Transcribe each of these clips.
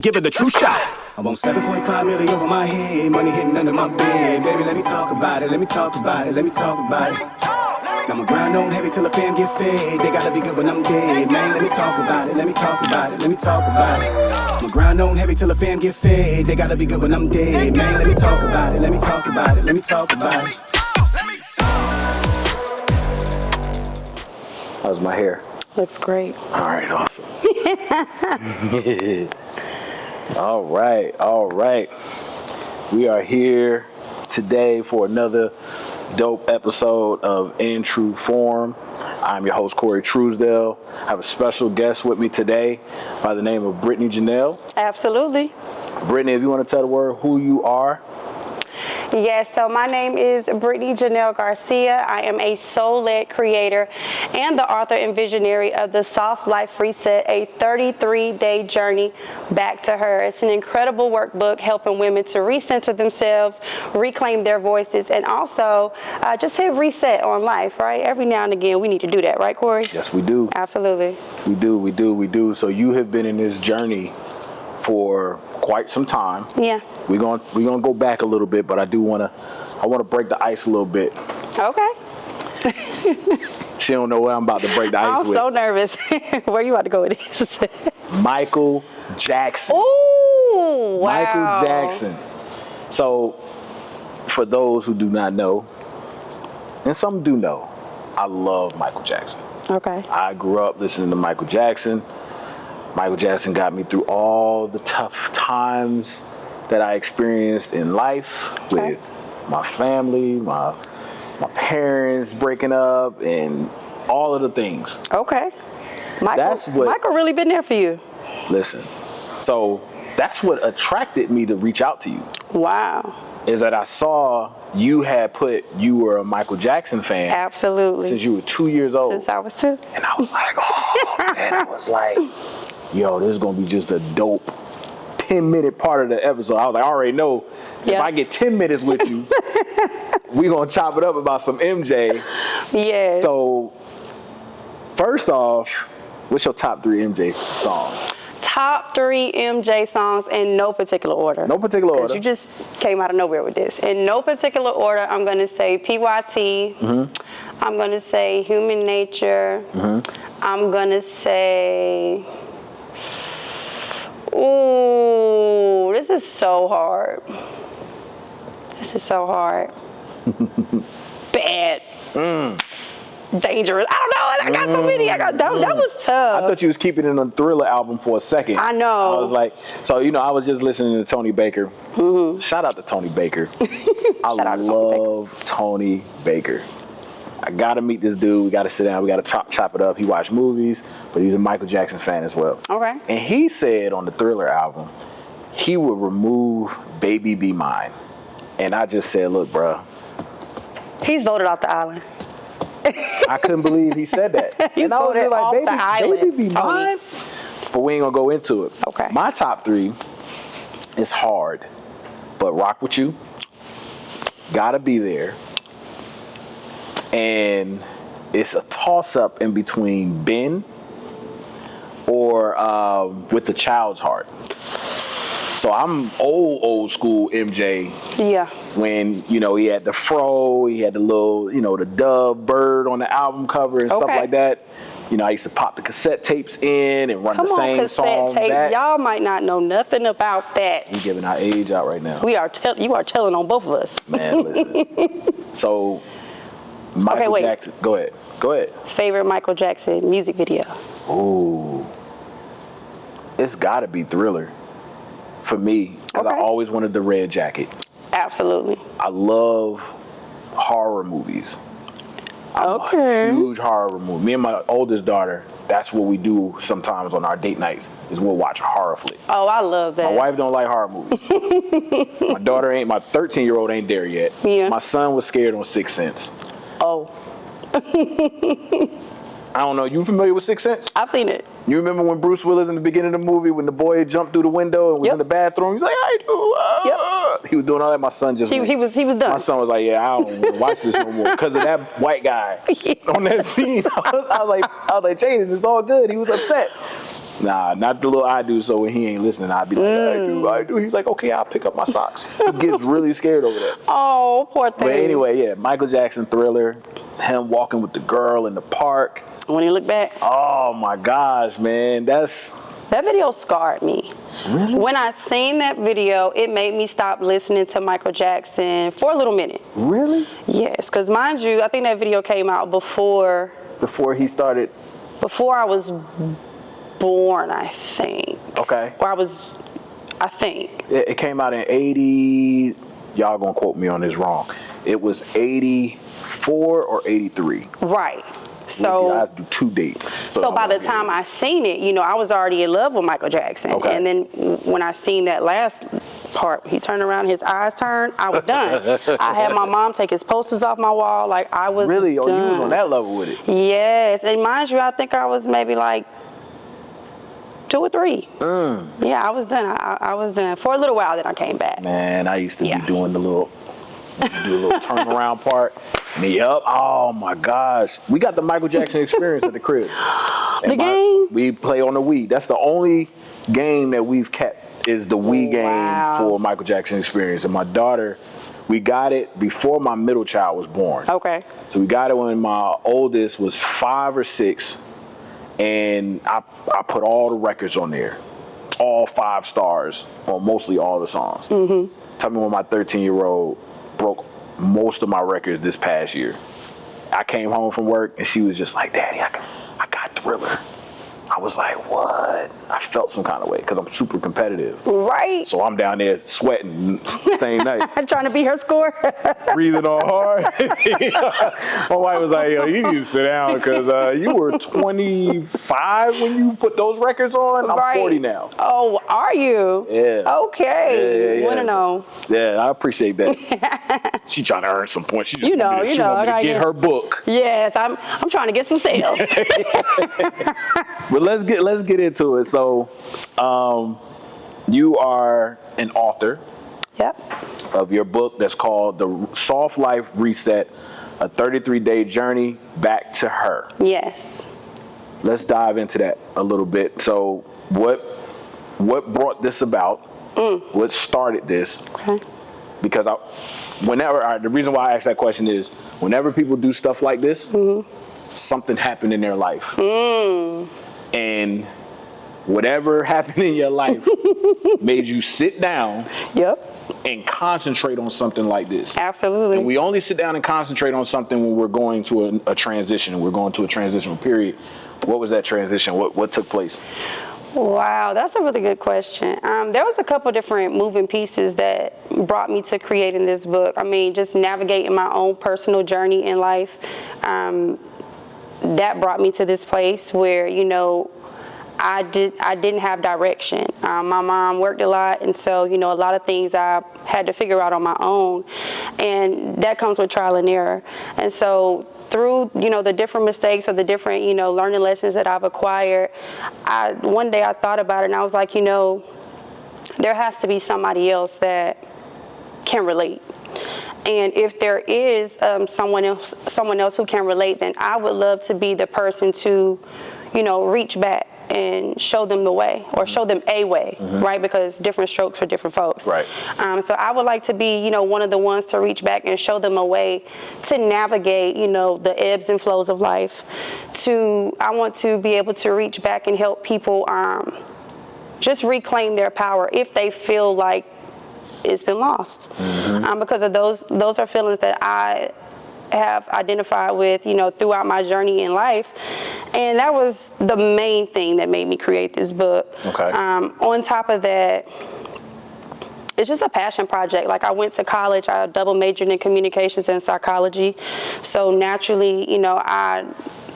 Give it the true shot. I want 7.5 million over my head, money hitting under my bed. Baby, let me talk about it, let me talk about it, let me talk about it. I'ma grind on heavy till the fam get fed. They gotta be good when I'm dead, man. Let me talk about it, let me talk about it, let me talk about it. I'ma grind on heavy till the fam get fed. They gotta be good when I'm dead, man. Let me talk about it, let me talk about it, let me talk about it. How's my hair? Looks great. All right, awesome. All right. We are here today for another dope episode of In True Form. I'm your host, Corey Truesdale. I have a special guest with me today by the name of Brittany Janele. Absolutely. Brittany, if you want to tell the world who you are. Yes, so my name is Brittany Janele Garcia. I am a soul-led creator and the author and visionary of the Soft Life Reset, a 33-day journey back to her. It's an incredible workbook helping women to recenter themselves, reclaim their voices, and also just hit reset on life, right? Every now and again, we need to do that, right, Corey? Yes, we do. Absolutely. We do. So you have been in this journey for quite some time. Yeah. We're gonna go back a little bit, but I wanna break the ice a little bit. Okay. She don't know what I'm about to break the ice with. I'm so nervous. Where you about to go with this? Michael Jackson. Ooh, wow. Michael Jackson. So, for those who do not know, and some do know, I love Michael Jackson. Okay. I grew up listening to Michael Jackson. Michael Jackson got me through all the tough times that I experienced in life with my family, my parents breaking up, and all of the things. Okay. Michael really been there for you. Listen, so that's what attracted me to reach out to you. Wow. Is that I saw you were a Michael Jackson fan. Absolutely. Since you were 2 years old. Since I was 2. And I was like, oh, man, I was like, yo, this is going to be just a dope 10-minute part of the episode. I was like, I already know if I get 10 minutes with you, we're going to chop it up about some MJ. Yes. So, first off, what's your top 3 MJ songs? Top 3 MJ songs in no particular order. No particular order. Because you just came out of nowhere with this. In no particular order, I'm going to say PYT. Mm-hmm. I'm going to say Human Nature. Mm-hmm. I'm going to say... Ooh, this is so hard. Bad. Dangerous. I don't know. I got so many. That was tough. I thought you was keeping it on the Thriller album for a second. I know. I was like, so, I was just listening to Tony Baker. Mm-hmm. Shout out to Tony Baker. I love Tony Baker. I got to meet this dude. We got to sit down. We got to chop it up. He watched movies, but he's a Michael Jackson fan as well. Okay. And he said on the Thriller album, he would remove Baby Be Mine. And I just said, look, bro. He's voted off the island. I couldn't believe he said that. He's and I was voted like, off the island, Baby Be Mine? But we ain't going to go into it. Okay. My top 3 is hard, but Rock With You, Gotta Be There, and it's a toss-up in between Ben or With the Child's Heart. So I'm old school MJ. Yeah. When, he had the fro, he had the little, the dove bird on the album cover and stuff like that. I used to pop the cassette tapes in and run the same song tapes. back. Y'all might not know nothing about that. We're giving our age out right now. You are telling on both of us. Man, listen. So, Michael Jackson. Go ahead. Favorite Michael Jackson music video? Ooh. It's got to be Thriller for me, because I always wanted the red jacket. Absolutely. I love horror movies. I'm a huge horror movie. Me and my oldest daughter, that's what we do sometimes on our date nights, is we'll watch a horror flick. Oh, I love that. My wife don't like horror movies. My 13-year-old ain't there yet. Yeah. My son was scared on Sixth Sense. Oh. I don't know. You familiar with Sixth Sense? I've seen it. You remember when Bruce Willis in the beginning of the movie, when the boy jumped through the window and was in the bathroom? He's like, I do. He was doing all that. My son just he was done. My son was like, yeah, I don't want to watch this no more because of that white guy on that scene. I was like, Jaden, it's all good. He was upset. Nah, not the little I do. So when he ain't listening, I'd be like, I do. He's like, okay, I'll pick up my socks. He gets really scared over that. Oh, poor thing. But anyway, yeah, Michael Jackson Thriller, him walking with the girl in the park. When you look back. Oh my gosh, man, that video scarred me. Really? When I seen that video, it made me stop listening to Michael Jackson for a little minute. Really? Yes, because mind you, I think that video came out before he started. Before I was born, I think. Okay. Or I think. It came out in 80. Y'all gonna quote me on this wrong. It was 84 or 83. Right. So I have to do 2 dates. So by the time I seen it, I was already in love with Michael Jackson. Okay. And then when I seen that last part, he turned around, his eyes turned, I was done. I had my mom take his posters off my wall, like I was really? done. Oh, you was on that level with it? Yes, and mind you, I think I was maybe like 2 or 3. Yeah, I was done. I was done for a little while. Then I came back. Man, I used to be doing the little turnaround part. Yup. Oh my gosh, we got the Michael Jackson experience at the crib. Game? We play on the Wii. That's the only game that we've kept is the Wii game for Michael Jackson experience. And my daughter, we got it before my middle child was born. Okay. So we got it when my oldest was 5 or 6. And I put all the records on there, all 5 stars on mostly all the songs. Tell me when my 13-year-old broke most of my records this past year. I came home from work and she was just like, Daddy, I got Thriller. I was like, what? I felt some kind of way because I'm super competitive. Right. So I'm down there sweating same night. Trying to beat her score. Breathing all hard. My wife was like, yo, you need to sit down because you were 25 when you put those records on. I'm 40 now. Oh, are you? Yeah. Okay. Yeah. Want to know. Yeah, I appreciate that. She's trying to earn some points. She just She want me to get her book. Yes, I'm trying to get some sales. But let's get into it. So, you are an author. Yep. Of your book that's called The Soft Life Reset, a 33-day journey back to her. Yes. Let's dive into that a little bit. So, what brought this about? What started this? Okay. Because the reason why I ask that question is whenever people do stuff like this, something happened in their life. And whatever happened in your life made you sit down and concentrate on something like this. Absolutely. And we only sit down and concentrate on something when we're going to a transition, and we're going to a transitional period. What was that transition? What took place? Wow, that's a really good question. There was a couple different moving pieces that brought me to creating this book. I mean, just navigating my own personal journey in life. That brought me to this place where, I didn't have direction. My mom worked a lot, and so, a lot of things I had to figure out on my own, and that comes with trial and error. And so through, the different mistakes or the different, learning lessons that I've acquired, one day I thought about it and I was like, there has to be somebody else that can relate. And if there is someone else who can relate, then I would love to be the person to, reach back and show them the way, or show them a way, right? Because different strokes for different folks. Right. So I would like to be, one of the ones to reach back and show them a way to navigate, the ebbs and flows of life. I want to be able to reach back and help people just reclaim their power if they feel like it's been lost. Because of those are feelings that I have identified with, throughout my journey in life. And that was the main thing that made me create this book. Okay. On top of that, it's just a passion project. Like, I went to college, I double majored in communications and psychology. So naturally, I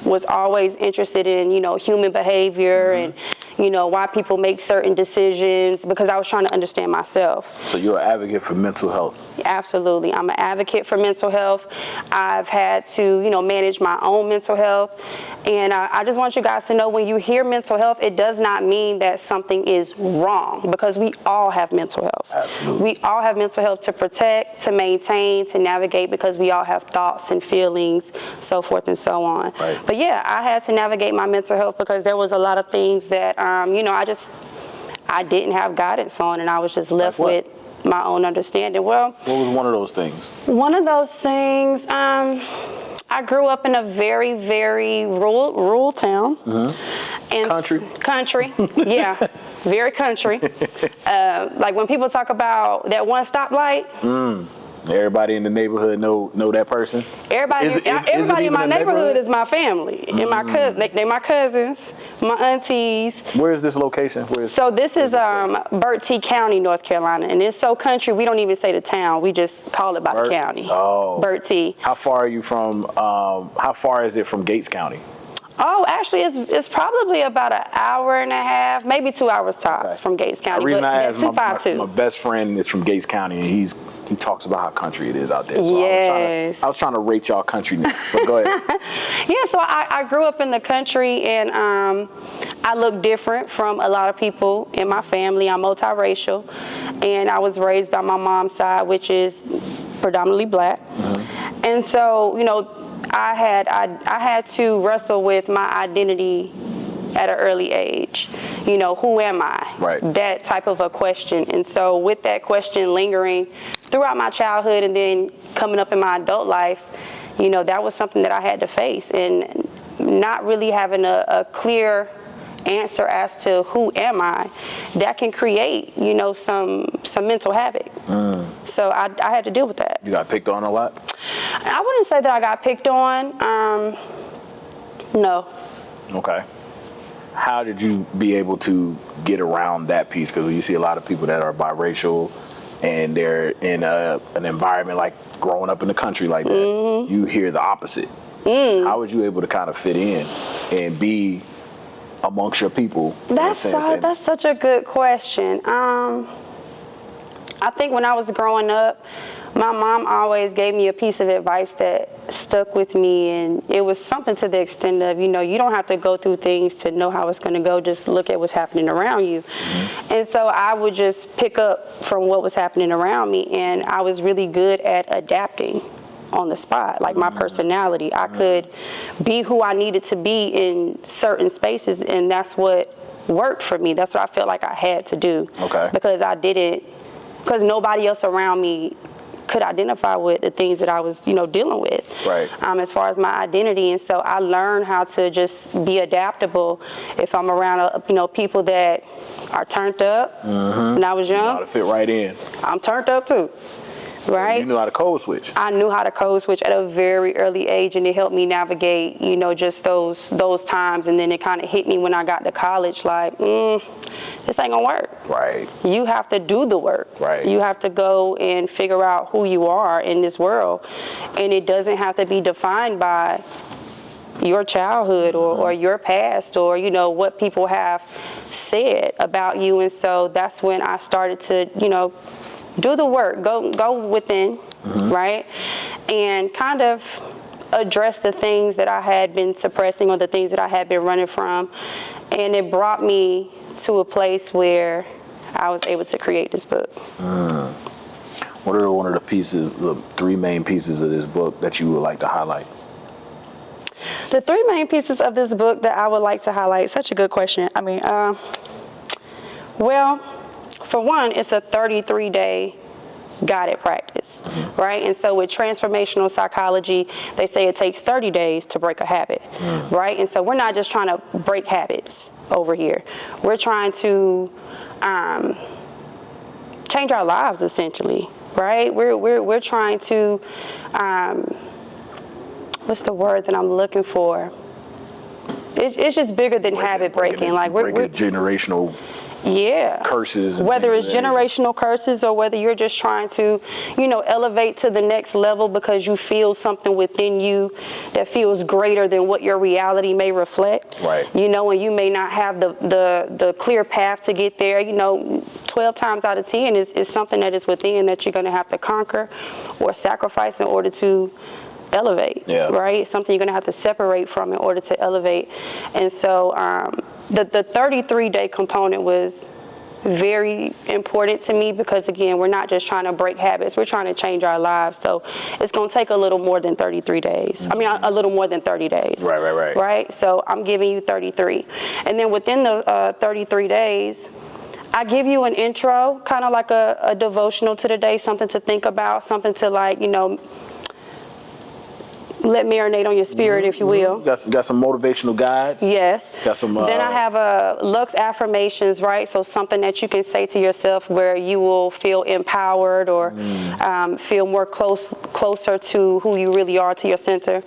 was always interested in, human behavior and, why people make certain decisions, because I was trying to understand myself. So you're an advocate for mental health? Absolutely. I'm an advocate for mental health. I've had to, manage my own mental health. And I just want you guys to know, when you hear mental health, it does not mean that something is wrong, because we all have mental health. Absolutely. We all have mental health to protect, to maintain, to navigate, because we all have thoughts and feelings, so forth and so on. Right. But yeah, I had to navigate my mental health because there was a lot of things that I didn't have guidance on, and I was just left with my own understanding. Well, what was one of those things? One of those things, I grew up in a very, very rural town. And country, yeah, very country. Like when people talk about that one stoplight. Everybody in the neighborhood know that person. Everybody in my neighborhood is my family, and my they my cousins, my aunties. Where is this location? So this is Bertie County, North Carolina, and it's so country we don't even say the town, we just call it by the county. Oh, Bertie. How far are you from? How far is it from Gates County? Oh, actually, it's probably about an hour and a half, maybe 2 hours tops from Gates County. The reason I asked, 252. my best friend is from Gates County, and he talks about how country it is out there. So yes. I was trying to rate y'all country now, but go ahead. Yeah, so I grew up in the country, and I look different from a lot of people in my family. I'm multiracial, and I was raised by my mom's side, which is predominantly black. And so, I had to wrestle with my identity at an early age. Who am I? Right. That type of a question. And so with that question lingering throughout my childhood and then coming up in my adult life, that was something that I had to face, and not really having a clear answer as to who am I, that can create, some mental havoc. So I had to deal with that. You got picked on a lot? I wouldn't say that I got picked on. No. Okay. How did you be able to get around that piece? Because you see a lot of people that are biracial and they're in an environment like growing up in the country like that. You hear the opposite. How was you able to kind of fit in and be amongst your people? That's such a good question. I think when I was growing up, my mom always gave me a piece of advice that stuck with me, and it was something to the extent of, you don't have to go through things to know how it's going to go, just look at what's happening around you. And so I would just pick up from what was happening around me, and I was really good at adapting on the spot, like my personality. I could be who I needed to be in certain spaces, and that's what worked for me. That's what I felt like I had to do. Okay. Because nobody else around me could identify with the things that I was, dealing with. Right. As far as my identity. And so I learned how to just be adaptable if I'm around, people that are turned up. When I was young. You know how to fit right in. I'm turned up too. Right? You knew how to code switch. I knew how to code switch at a very early age, and it helped me navigate, just those times. And then it kind of hit me when I got to college, like, this ain't gonna work. Right. You have to do the work. Right. You have to go and figure out who you are in this world, and it doesn't have to be defined by your childhood or your past or what people have said about you. And so that's when I started to do the work, go within, right, and kind of address the things that I had been suppressing or the things that I had been running from. And it brought me to a place where I was able to create this book. What are one of the three main pieces of this book that you would like to highlight? The three main pieces of this book that I would like to highlight, such a good question. I mean, well, for one, it's a 33-day guided practice, right? And so with transformational psychology, they say it takes 30 days to break a habit, right? And so we're not just trying to break habits over here. We're trying to change our lives, essentially, right? We're trying to, what's the word that I'm looking for? It's just bigger than habit breaking. Like we're generational curses. Whether it's generational curses or whether you're just trying to, elevate to the next level because you feel something within you that feels greater than what your reality may reflect. Right. And you may not have the clear path to get there. 12 times out of 10 is something that is within that you're going to have to conquer or sacrifice in order to elevate, right? Something you're going to have to separate from in order to elevate. And so the 33-day component was very important to me because, again, we're not just trying to break habits. We're trying to change our lives. So it's going to take a little more than 33 days. I mean, a little more than 30 days. Right. Right? So I'm giving you 33. And then within the 33 days, I give you an intro, kind of like a devotional to the day, something to think about, something to, like, you know, let marinate on your spirit, if you will. Got some motivational guides. Yes. Got some. Then I have Lux affirmations, right? So something that you can say to yourself where you will feel empowered or feel more closer to who you really are, to your center.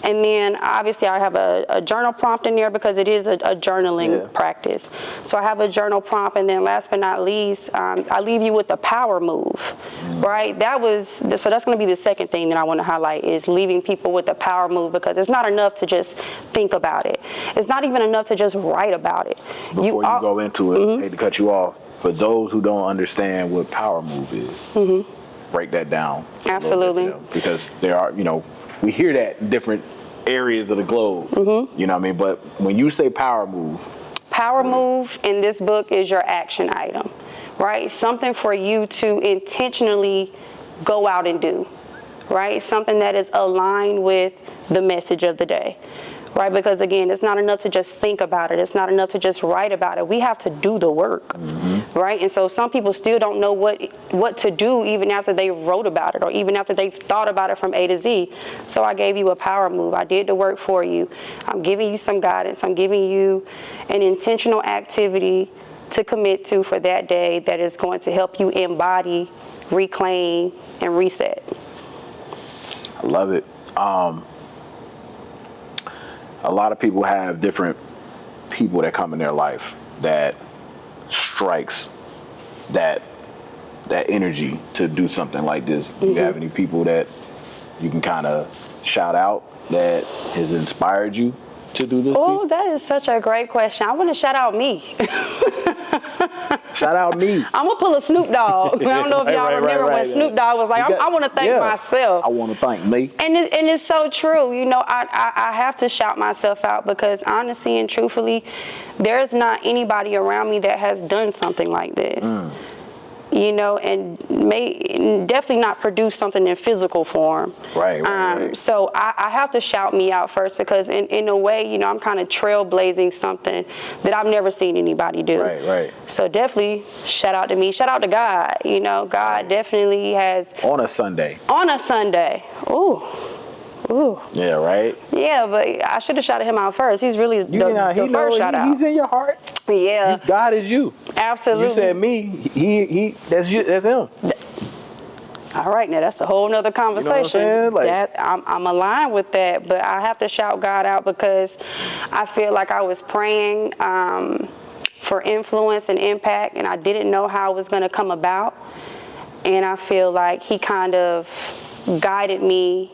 And then obviously I have a journal prompt in there because it is a journaling practice. So I have a journal prompt, and then last but not least, I leave you with a power move, right? So that's going to be the second thing that I want to highlight, is leaving people with the power move, because it's not enough to just think about it. It's not even enough to just write about it. Before you go into it, I hate to cut you off, for those who don't understand what power move is, break that down. Absolutely. Because there are, we hear that in different areas of the globe, you know what I mean? But when you say power move in this book is your action item, right? Something for you to intentionally go out and do. Right? Something that is aligned with the message of the day, right? Because again, it's not enough to just think about it. It's not enough to just write about it. We have to do the work, right? And so some people still don't know what to do even after they wrote about it, or even after they've thought about it from A to Z. So I gave you a power move. I did the work for you. I'm giving you some guidance. I'm giving you an intentional activity to commit to for that day that is going to help you embody, reclaim, and reset. I love it. A lot of people have different people that come in their life that strikes that energy to do something like this. Do you have any people that you can kind of shout out that has inspired you to do this piece? That is such a great question. I want to shout out me. Shout out me. I'm going to pull a Snoop Dogg. I don't know if y'all remember when Snoop Dogg was like, I want to thank myself. I want to thank me. And it's so true. I have to shout myself out because honestly and truthfully, there's not anybody around me that has done something like this. And may definitely not produce something in physical form. Right. So I have to shout me out first because in a way, I'm kind of trailblazing something that I've never seen anybody do. Right. So definitely shout out to me. Shout out to God. God definitely has. On a Sunday. Ooh. Yeah, right? Yeah, but I should have shouted him out first. He's really the first shout out. He's in your heart. Yeah. God is you. Absolutely. You said me. He that's you. That's him. All right, now that's a whole nother conversation. You know what I'm saying? I'm aligned with that, but I have to shout God out because I feel like I was praying for influence and impact, and I didn't know how it was going to come about. And I feel like he kind of guided me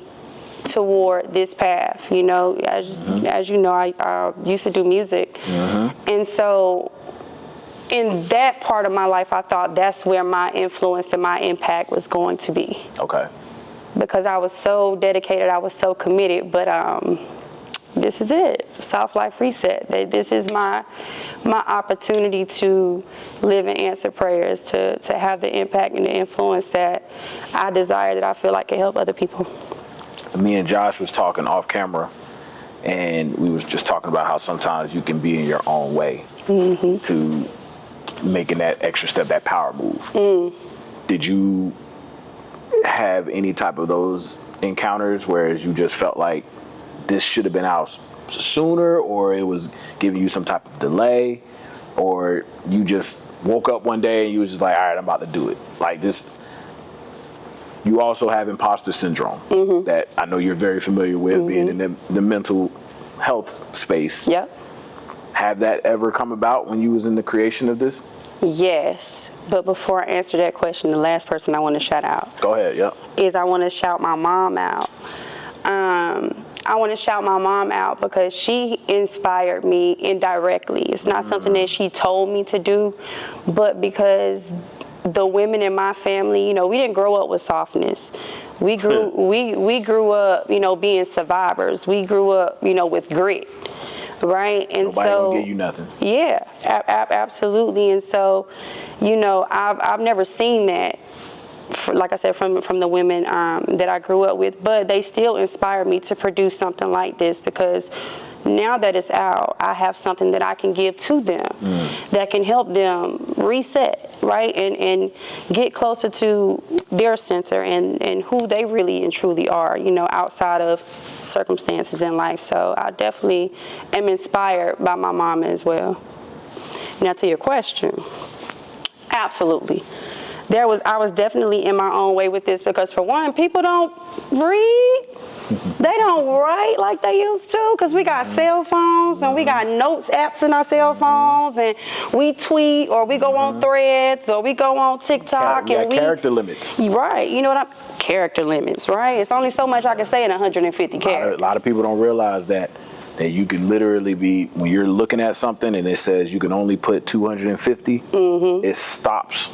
toward this path. As you know, I used to do music. And so in that part of my life, I thought that's where my influence and my impact was going to be. Okay. Because I was so dedicated, I was so committed, but this is it, Soft Life Reset. This is my opportunity to live and answer prayers, to have the impact and the influence that I desire, that I feel like can help other people. Me and Josh was talking off camera, and we was just talking about how sometimes you can be in your own way to making that extra step, that power move. Did you have any type of those encounters where you just felt like this should have been out sooner, or it was giving you some type of delay, or you just woke up one day and you was just like, all right, I'm about to do it? Like this. You also have imposter syndrome that I know you're very familiar with, being in the mental health space. Yep. Have that ever come about when you was in the creation of this? Yes, but before I answer that question, the last person I want to shout out. Go ahead, yep. Is I want to shout my mom out. I want to shout my mom out because she inspired me indirectly. It's not something that she told me to do, but because the women in my family, we didn't grow up with softness. We grew up, being survivors. We grew up, with grit. right? And Nobody so gonna give you nothing. Yeah, absolutely. And so, you know, I've never seen that, like I said, from the women that I grew up with, but they still inspire me to produce something like this, because now that it's out, I have something that I can give to them that can help them reset, right, and get closer to their center and who they really and truly are, you know, outside of circumstances in life. So I definitely am inspired by my mama as well. Now to your question, absolutely. I was definitely in my own way with this, because for one, people don't read. They don't write like they used to, because we got cell phones and we got notes apps in our cell phones, and we tweet, or we go on Threads, or we go on TikTok. We got character limits. Right, you know what character limits, right? It's only so much I can say in 150 characters. A lot of people don't realize that you can literally be, when you're looking at something and it says you can only put 250, it stops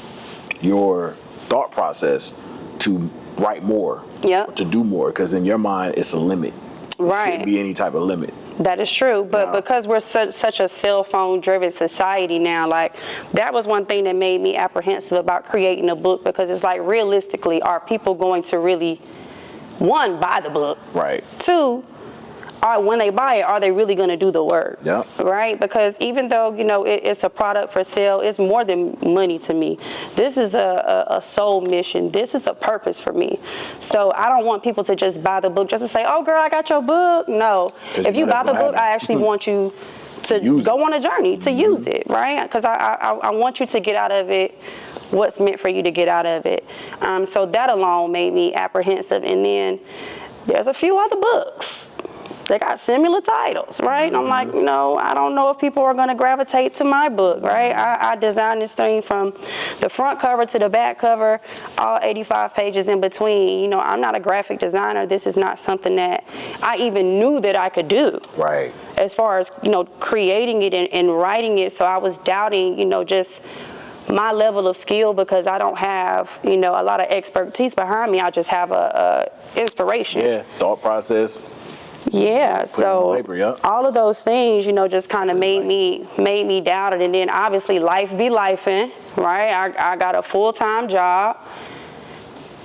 your thought process to write more, or to do more, because in your mind it's a limit. There shouldn't be any type of limit. That is true, but because we're such a cell phone driven society now, like, that was one thing that made me apprehensive about creating a book, because it's like, realistically, are people going to really, one, buy the book? Right. Two, when they buy it, are they really going to do the work? Yeah. Right? Because even though, you know, it's a product for sale, it's more than money to me. This is a soul mission. This is a purpose for me. So I don't want people to just buy the book just to say, oh, girl, I got your book. No. If you buy the book, I actually want you to go on a journey, to use it, right? Because I want you to get out of it what's meant for you to get out of it. So that alone made me apprehensive. And then there's a few other books. They got similar titles, right? And I'm like, you know, I don't know if people are going to gravitate to my book, right? I designed this thing from the front cover to the back cover, all 85 pages in between. You know, I'm not a graphic designer. This is not something that I even knew that I could do. Right. As far as, you know, creating it and writing it. So I was doubting, you know, just my level of skill, because I don't have, you know, a lot of expertise behind me. I just have a inspiration. Yeah, thought process. Yeah, so paper, all of those things, you know, just kind of made me doubt it. And then obviously life be lifing, right? I got a full-time job.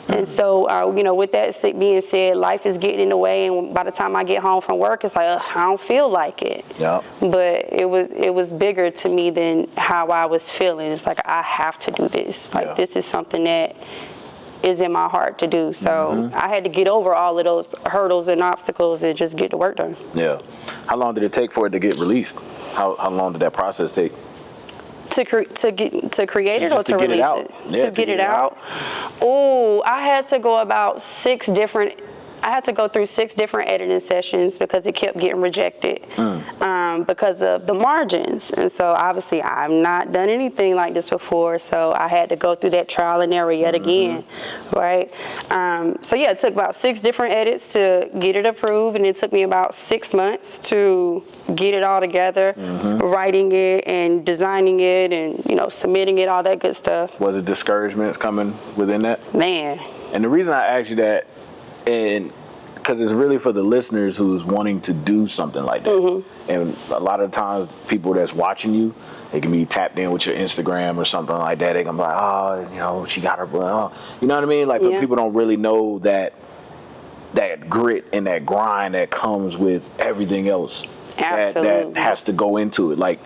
And so, you know, with that being said, life is getting in the way, and by the time I get home from work, it's like, I don't feel like it. Yeah. But it was bigger to me than how I was feeling. It's like, I have to do this. Like, this is something that is in my heart to do. So I had to get over all of those hurdles and obstacles and just get the work done. Yeah. How long did it take for it to get released? How long did that process take? To create it or to release it? Yeah, to get it out. Oh, I had to go through 6 different editing sessions, because it kept getting rejected because of the margins. And so obviously I've not done anything like this before, so I had to go through that trial and error yet again, right? So yeah, it took about 6 different edits to get it approved, and it took me about 6 months to get it all together, writing it and designing it and, you know, submitting it, all that good stuff. Was it discouragement coming within that? Man. And the reason I asked you that, and because it's really for the listeners who's wanting to do something like that. And a lot of times people that's watching you, they can be tapped in with your Instagram or something like that. They can be like, oh, you know, she got her blood. You know what I mean? Like, people don't really know that grit and that grind that comes with everything else that has to go into it. Like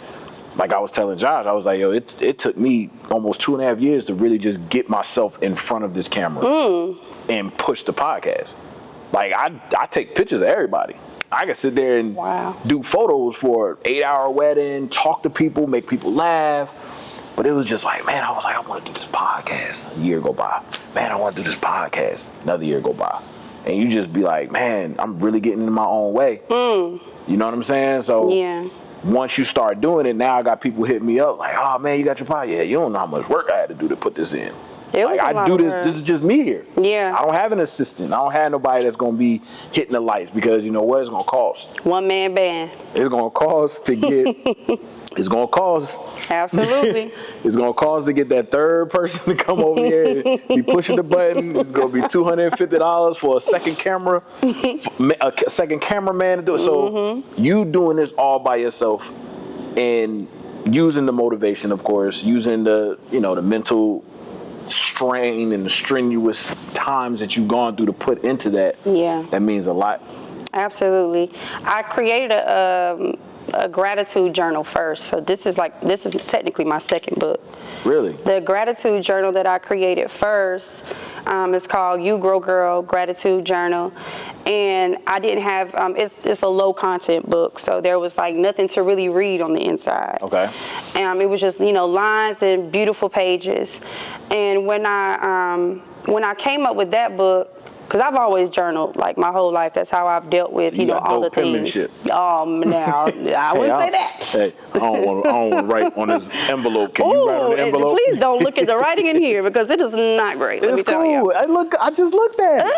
I was telling Josh, I was like, yo, it took me almost 2.5 years to really just get myself in front of this camera and push the podcast. Like, I take pictures of everybody. I can sit there and do photos for an 8-hour wedding, talk to people, make people laugh. But it was just like, man, I was like, I want to do this podcast. A year go by. Man, I want to do this podcast. Another year go by. And you just be like, man, I'm really getting in my own way. You know what I'm saying? So once you start doing it, now I got people hitting me up like, oh, man, you got your podcast. Yeah, you don't know how much work I had to do to put this in. Like, I do this. This is just me here. Yeah. I don't have an assistant. I don't have nobody that's gonna be hitting the lights, because you know what it's gonna cost. One man band. It's gonna cost to get it's gonna cost. Absolutely. It's gonna cost to get that third person to come over here and be pushing the button. It's gonna be $250 for a second camera, a second cameraman to do it. So you doing this all by yourself, and using the motivation, of course, using the the mental strain and the strenuous times that you've gone through to put into that. Yeah. That means a lot. Absolutely. I created a gratitude journal first. So this is technically my second book. Really? The gratitude journal that I created first is called You Grow Girl Gratitude Journal. And I didn't have, it's a low content book. So there was like nothing to really read on the inside. Okay. It was just, lines and beautiful pages. And when I came up with that book, because I've always journaled like my whole life. That's how I've dealt with, all the things. Now, I wouldn't say that. Hey, I don't want to write on this envelope. Can you write on the envelope? Please don't look at the writing in here because it is not great. Let me tell you. I just looked at it.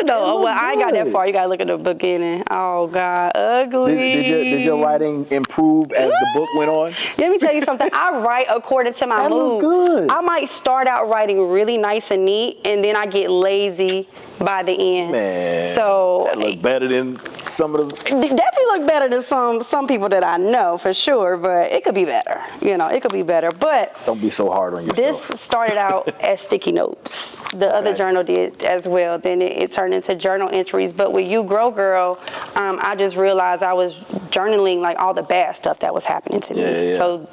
No, well, I ain't got that far. You got to look at the beginning. Oh, God, ugly. Did your writing improve as the book went on? Let me tell you something. I write according to my mood. Look good. I might start out writing really nice and neat, and then I get lazy by the end. Man, so that look better than some of the. Definitely look better than some people that I know for sure, but it could be better. It could be better. But don't be so hard on yourself. This started out as sticky notes. The other journal did as well. Then it turned into journal entries. But with You Grow Girl, I just realized I was journaling like all the bad stuff that was happening to me. Yeah. So,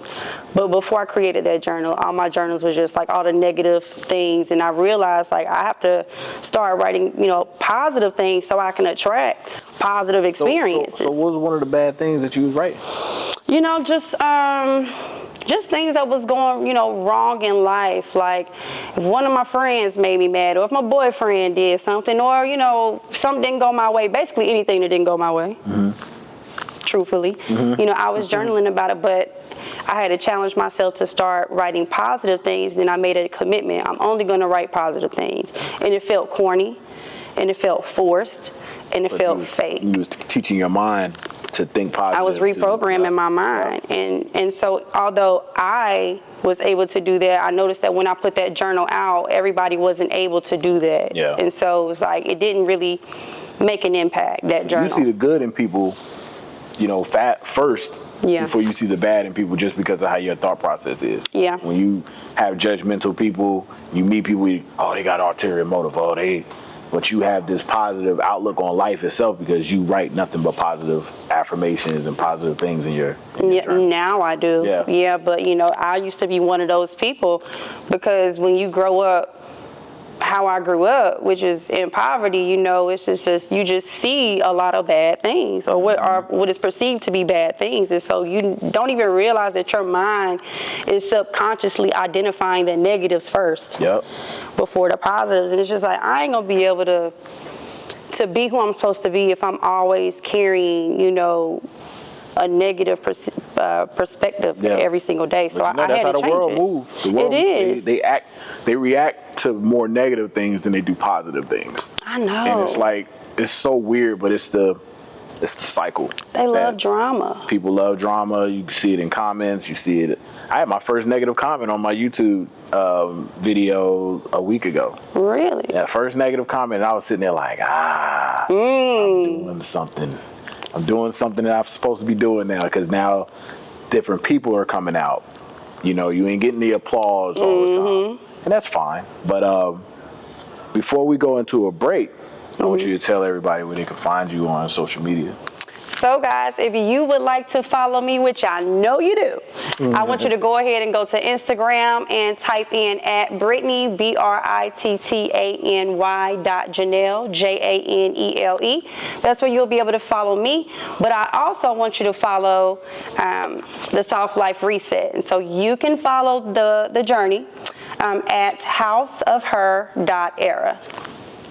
but before I created that journal, all my journals was just like all the negative things, and I realized like I have to start writing, positive things so I can attract positive experiences. So what was one of the bad things that you was writing? Just things that was going, wrong in life. Like if one of my friends made me mad, or if my boyfriend did something, or, something didn't go my way. Basically anything that didn't go my way. Mm-hmm. Truthfully. Mm-hmm. I was journaling about it, but I had to challenge myself to start writing positive things. Then I made a commitment. I'm only going to write positive things. And it felt corny, and it felt forced, and it felt fake. You was teaching your mind to think positive. I was reprogramming my mind. And so although I was able to do that, I noticed that when I put that journal out, everybody wasn't able to do that. Yeah. And so it was like, it didn't really make an impact, that journal. You see the good in people, first, before you see the bad in people, just because of how your thought process is. Yeah. When you have judgmental people, you meet people, they got ulterior motive, but you have this positive outlook on life itself because you write nothing but positive affirmations and positive things in your journal. Now I do. Yeah, but I used to be one of those people, because when you grow up how I grew up, which is in poverty, it's just you just see a lot of bad things, or what is perceived to be bad things, and so you don't even realize that your mind is subconsciously identifying the negatives first, before the positives, and it's just like I ain't gonna be able to be who I'm supposed to be if I'm always carrying, a negative perspective every single day. So I had to change it. That's how the world moves. The world, it is. They react to more negative things than they do positive things. I know. And it's like, it's so weird, but it's the cycle. They love drama. People love drama. You can see it in comments. You see it. I had my first negative comment on my YouTube video a week ago. Really? Yeah, first negative comment. And I was sitting there like, I'm doing something. I'm doing something that I'm supposed to be doing now, because now different people are coming out. You ain't getting the applause all the time. And that's fine. But before we go into a break, I want you to tell everybody where they can find you on social media. So guys, if you would like to follow me, which I know you do, I want you to go ahead and go to Instagram and type in at Brittany, BRITTANY.Janele, JANELE. That's where you'll be able to follow me. But I also want you to follow the Soft Life Reset. And so you can follow the journey at houseofher.era.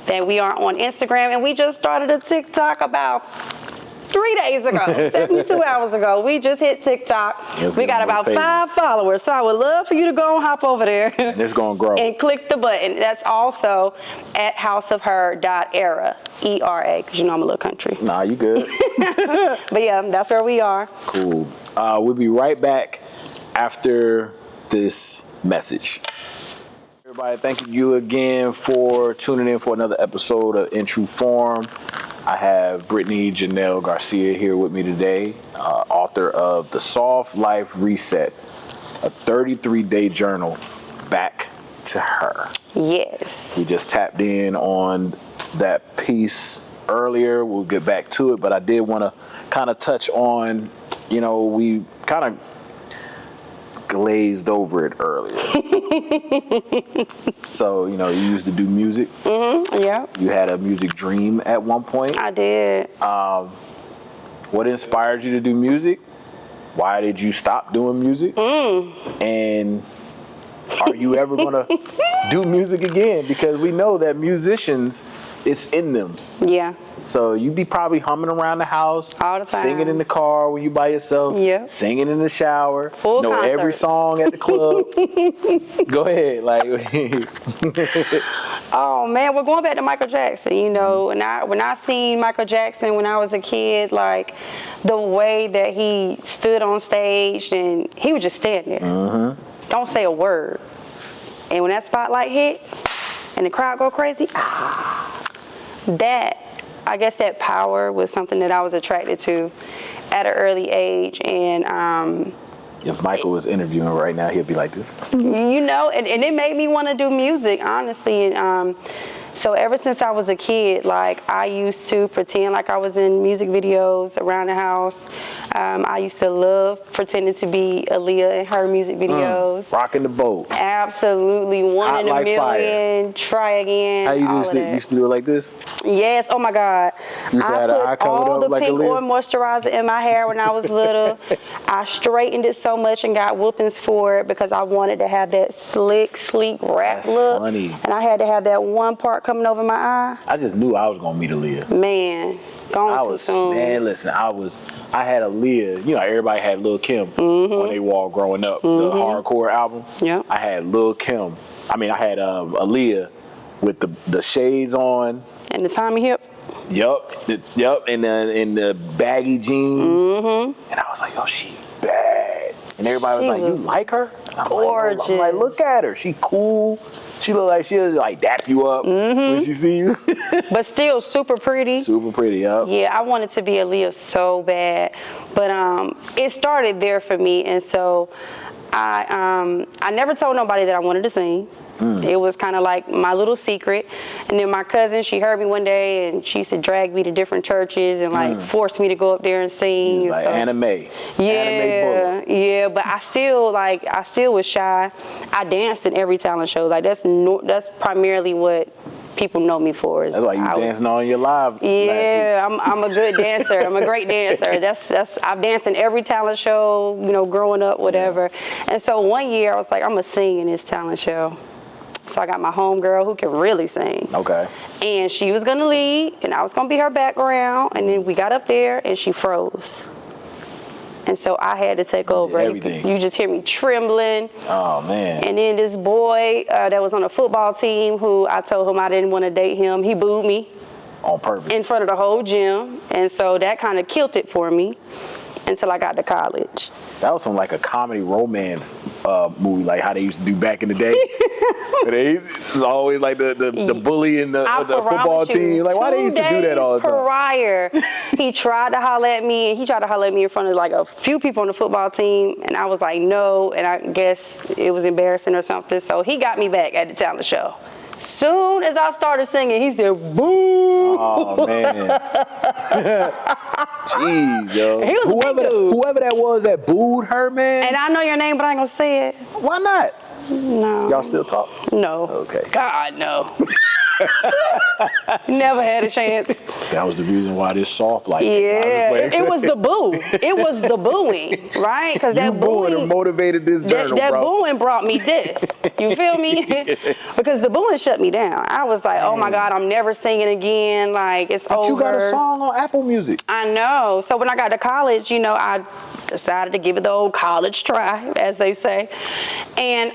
Then we are on Instagram, and we just started a TikTok about 3 days ago, 72 hours ago. We just hit TikTok. We got about 5 followers. So I would love for you to go and hop over there. And it's going to grow. And click the button. That's also at houseofher.era, E-R-A, because you know I'm a little country. Nah, you good. But yeah, that's where we are. Cool. We'll be right back after this message. Everybody, thank you again for tuning in for another episode of In True Form. I have Brittany Janele Garcia here with me today, author of The Soft Life Reset, a 33-day journal back to her. Yes. We just tapped in on that piece earlier. We'll get back to it, but I did want to kind of touch on, you know, we kind of glazed over it earlier. So, you know, you used to do music. Mm-hmm, yeah. You had a music dream at one point. I did. What inspired you to do music? Why did you stop doing music? And are you ever going to do music again? Because we know that musicians, it's in them. Yeah. So you be probably humming around the house, all the time, singing in the car when you by yourself, singing in the shower, full know concerts. Every song at the club. Go ahead, like. Oh man, we're going back to Michael Jackson. You know, when I seen Michael Jackson when I was a kid, like the way that he stood on stage and he would just stand there, don't say a word, and when that spotlight hit and the crowd go crazy, that. I guess that power was something that I was attracted to at an early age. And if Michael was interviewing right now, he'd be like this. You know, and it made me want to do music, honestly. And so ever since I was a kid, like I used to pretend like I was in music videos around the house. I used to love pretending to be Aaliyah in her music videos. Rocking the boat. Absolutely. One in a like million. Fire. Try again. How you used to do it like this? Yes. Oh my God. You used to have the eye covered all up the like pink Aaliyah? oil moisturizer in my hair when I was little. I straightened it so much and got whoopings for it because I wanted to have that slick, sleek rap look. Funny. And I had to have that one part coming over my eye. I just knew I was gonna meet Aaliyah. Man, gone too soon. Man, listen, I had Aaliyah. You know, everybody had Lil' Kim on their wall growing up. The hardcore album. Yeah. I had Lil' Kim. I mean, I had Aaliyah with the shades on. And the Tommy hip. Yup. And the baggy jeans. And I was like, yo, she bad. And everybody was like, you like her? And I'm gorgeous. I'm like, look at her. She cool. She look like she'll like dap you up when she see you. But still super pretty. Super pretty, yup. Yeah, I wanted to be Aaliyah so bad. But it started there for me. And so I never told nobody that I wanted to sing. It was kind of like my little secret. And then my cousin, she heard me one day and she used to drag me to different churches and like force me to go up there and sing. Like so, anime. Yeah, yeah, but I still was shy. I danced in every talent show. Like that's primarily what people know me for. That's why you dancing on your live. Yeah, I'm a good dancer. I'm a great dancer. I've danced in every talent show, you know, growing up, whatever. And so one year I was like, I'm gonna sing in this talent show. So I got my homegirl who can really sing. Okay. And she was gonna lead, and I was gonna be her background. And then we got up there, and she froze. And so I had to take over. Everything. You just hear me trembling. Oh, man. And then this boy that was on a football team who I told him I didn't want to date him, he booed me. On purpose. In front of the whole gym. And so that kind of killed it for me until I got to college. That was some like a comedy romance movie, like how they used to do back in the day. It was always like the bully in the football team. Like, why they used to do that all the time? Prior, he tried to holler at me, and he tried to holler at me in front of like a few people on the football team, and I was like, no, and I guess it was embarrassing or something. So he got me back at the talent show. Soon as I started singing, he said, boo! Oh, man. Jeez, yo. He was whoever that was that booed her, man. And I know your name, but I ain't gonna say it. Why not? No. Y'all still talk? No. Okay. God, no. Never had a chance. That was the reason why this soft like Yeah, it was the boo. It was the booing, right? Because that booing motivated this journal, that bro. booing brought me this. You feel me? Because the booing shut me down. I was like, oh my God, I'm never singing again. Like, it's over. You got a song on Apple Music. I know. So when I got to college, you know, I decided to give it the old college try, as they say. And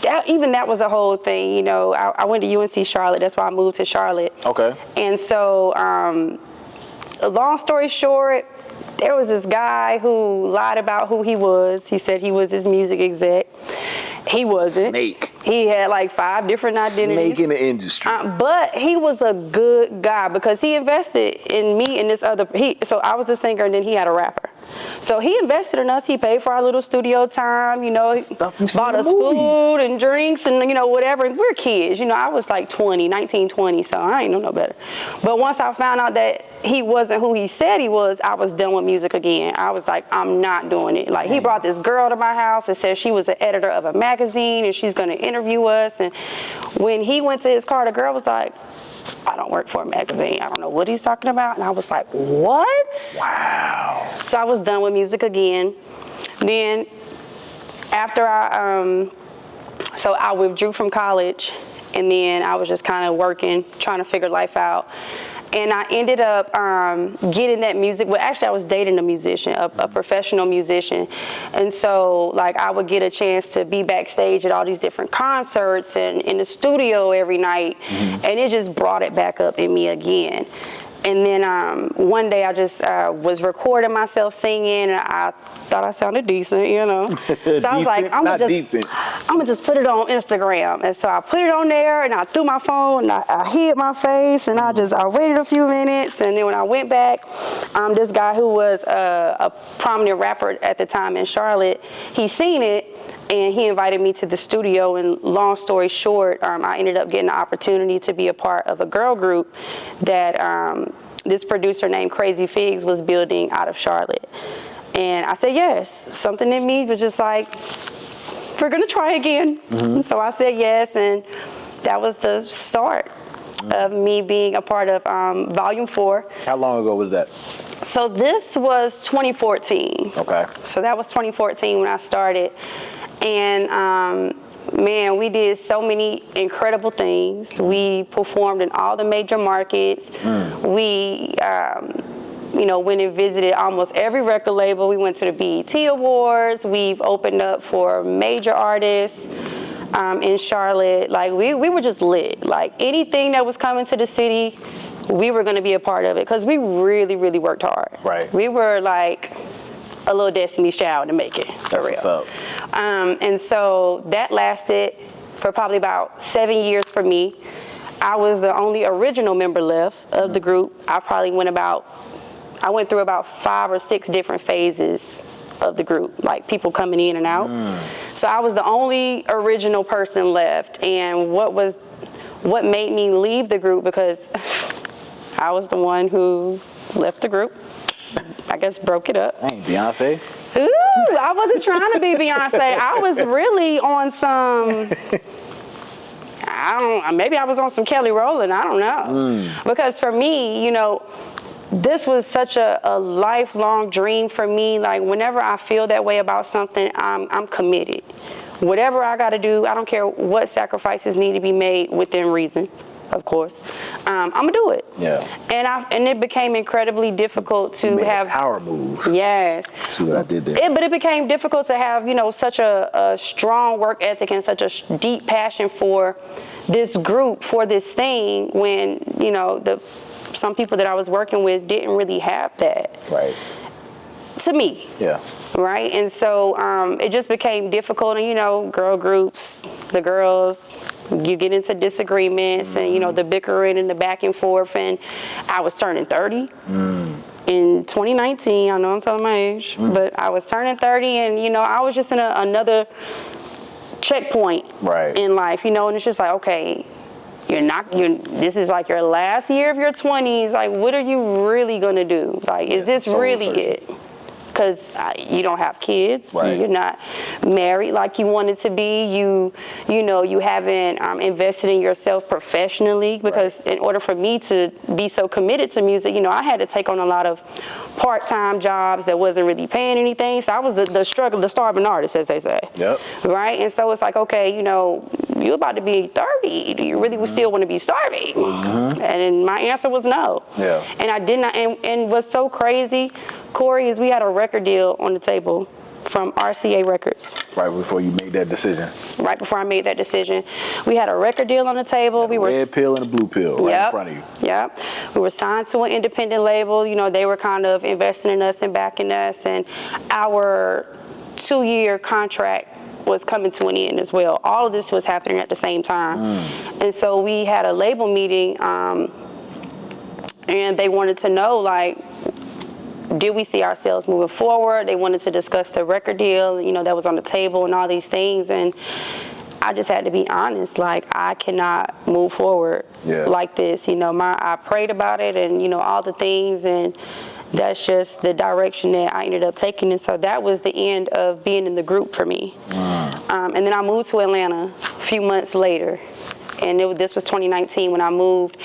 that was a whole thing. You know, I went to UNC Charlotte. That's why I moved to Charlotte. Okay. And so, long story short, there was this guy who lied about who he was. He said he was his music exec. He wasn't. Snake. He had like 5 different identities. Snake in the industry. But he was a good guy because he invested in me and this other. So I was a singer and then he had a rapper. So he invested in us. He paid for our little studio time. You know, he bought us food and drinks and, you know, whatever. And we're kids. You know, I was like 19, 20, so I ain't know no better. But once I found out that he wasn't who he said he was, I was done with music again. I was like, I'm not doing it. Like, he brought this girl to my house and said she was an editor of a magazine and she's going to interview us. And when he went to his car, the girl was like, I don't work for a magazine. I don't know what he's talking about. And I was like, what? Wow. So I was done with music again. Then after I withdrew from college, and then I was just kind of working, trying to figure life out. And I ended up getting that music. Well, actually, I was dating a musician, a professional musician. And so, like, I would get a chance to be backstage at all these different concerts and in the studio every night. Mm-hmm. And it just brought it back up in me again. And then one day I just was recording myself singing, and I thought I sounded decent, you know. So I was like, I'm gonna just put it on Instagram. And so I put it on there, and I threw my phone, and I hid my face, and I waited a few minutes, and then when I went back, this guy who was a prominent rapper at the time in Charlotte, he seen it, and he invited me to the studio. And long story short, I ended up getting the opportunity to be a part of a girl group that this producer named Crazy Figs was building out of Charlotte. And I said yes. Something in me was just like, we're gonna try again. Mm-hmm. So I said yes, and that was the start of me being a part of Volume 4. How long ago was that? So this was 2014. Okay. So that was 2014 when I started. And man, we did so many incredible things. We performed in all the major markets. We, went and visited almost every record label. We went to the BET Awards. We've opened up for major artists in Charlotte. Like, we were just lit. Like, anything that was coming to the city, we were going to be a part of it because we really, really worked hard. Right. We were like a little Destiny's Child to make it, for real. What's up. And so that lasted for probably about 7 years for me. I was the only original member left of the group. I went through about 5 or 6 different phases of the group, like people coming in and out. So I was the only original person left. And what made me leave the group, because I was the one who left the group. I guess broke it up. Dang, Beyonce. Ooh, I wasn't trying to be Beyonce. I was really on some, maybe I was on some Kelly Rowland, I don't know. Because for me, this was such a lifelong dream for me. Like, whenever I feel that way about something, I'm committed. Whatever I gotta do, I don't care what sacrifices need to be made within reason, of course. I'm gonna do it. Yeah. And it became incredibly difficult to have power moves. Yes. See what I did there? But it became difficult to have, such a strong work ethic and such a deep passion for this group, for this thing, when some people that I was working with didn't really have that. Right. To me. Yeah. Right. And so it just became difficult. And girl groups, the girls, you get into disagreements and the bickering and the back and forth. And I was turning 30 in 2019. I know I'm telling my age, but I was turning 30, and I was just in another checkpoint in life. And it's just like, okay, this is like your last year of your 20s. Like, what are you really gonna do? Like, is this really it? because you don't have kids, Right. you're not married like you wanted to be, you haven't invested in yourself professionally, because in order for me to be so committed to music, I had to take on a lot of part-time jobs that wasn't really paying anything. So I was the starving artist, as they say. Yep. Right? And so it's like, okay, you're about to be 30. Do you really still want to be starving? And my answer was no. Yeah. And I did not. And what's so crazy, Corey, is we had a record deal on the table from RCA Records. Right before you made that decision. Right before I made that decision, we had a record deal on the table. We were red pill and a blue pill right in front of you. Yep. We were signed to an independent label. They were kind of investing in us and backing us, and our 2-year contract was coming to an end as well. All of this was happening at the same time. And so we had a label meeting, and they wanted to know, like, did we see ourselves moving forward? They wanted to discuss the record deal, that was on the table and all these things. And I just had to be honest, like, I cannot move forward like this. I prayed about it and, all the things, and that's just the direction that I ended up taking. And so that was the end of being in the group for me. And then I moved to Atlanta a few months later. And this was 2019 when I moved.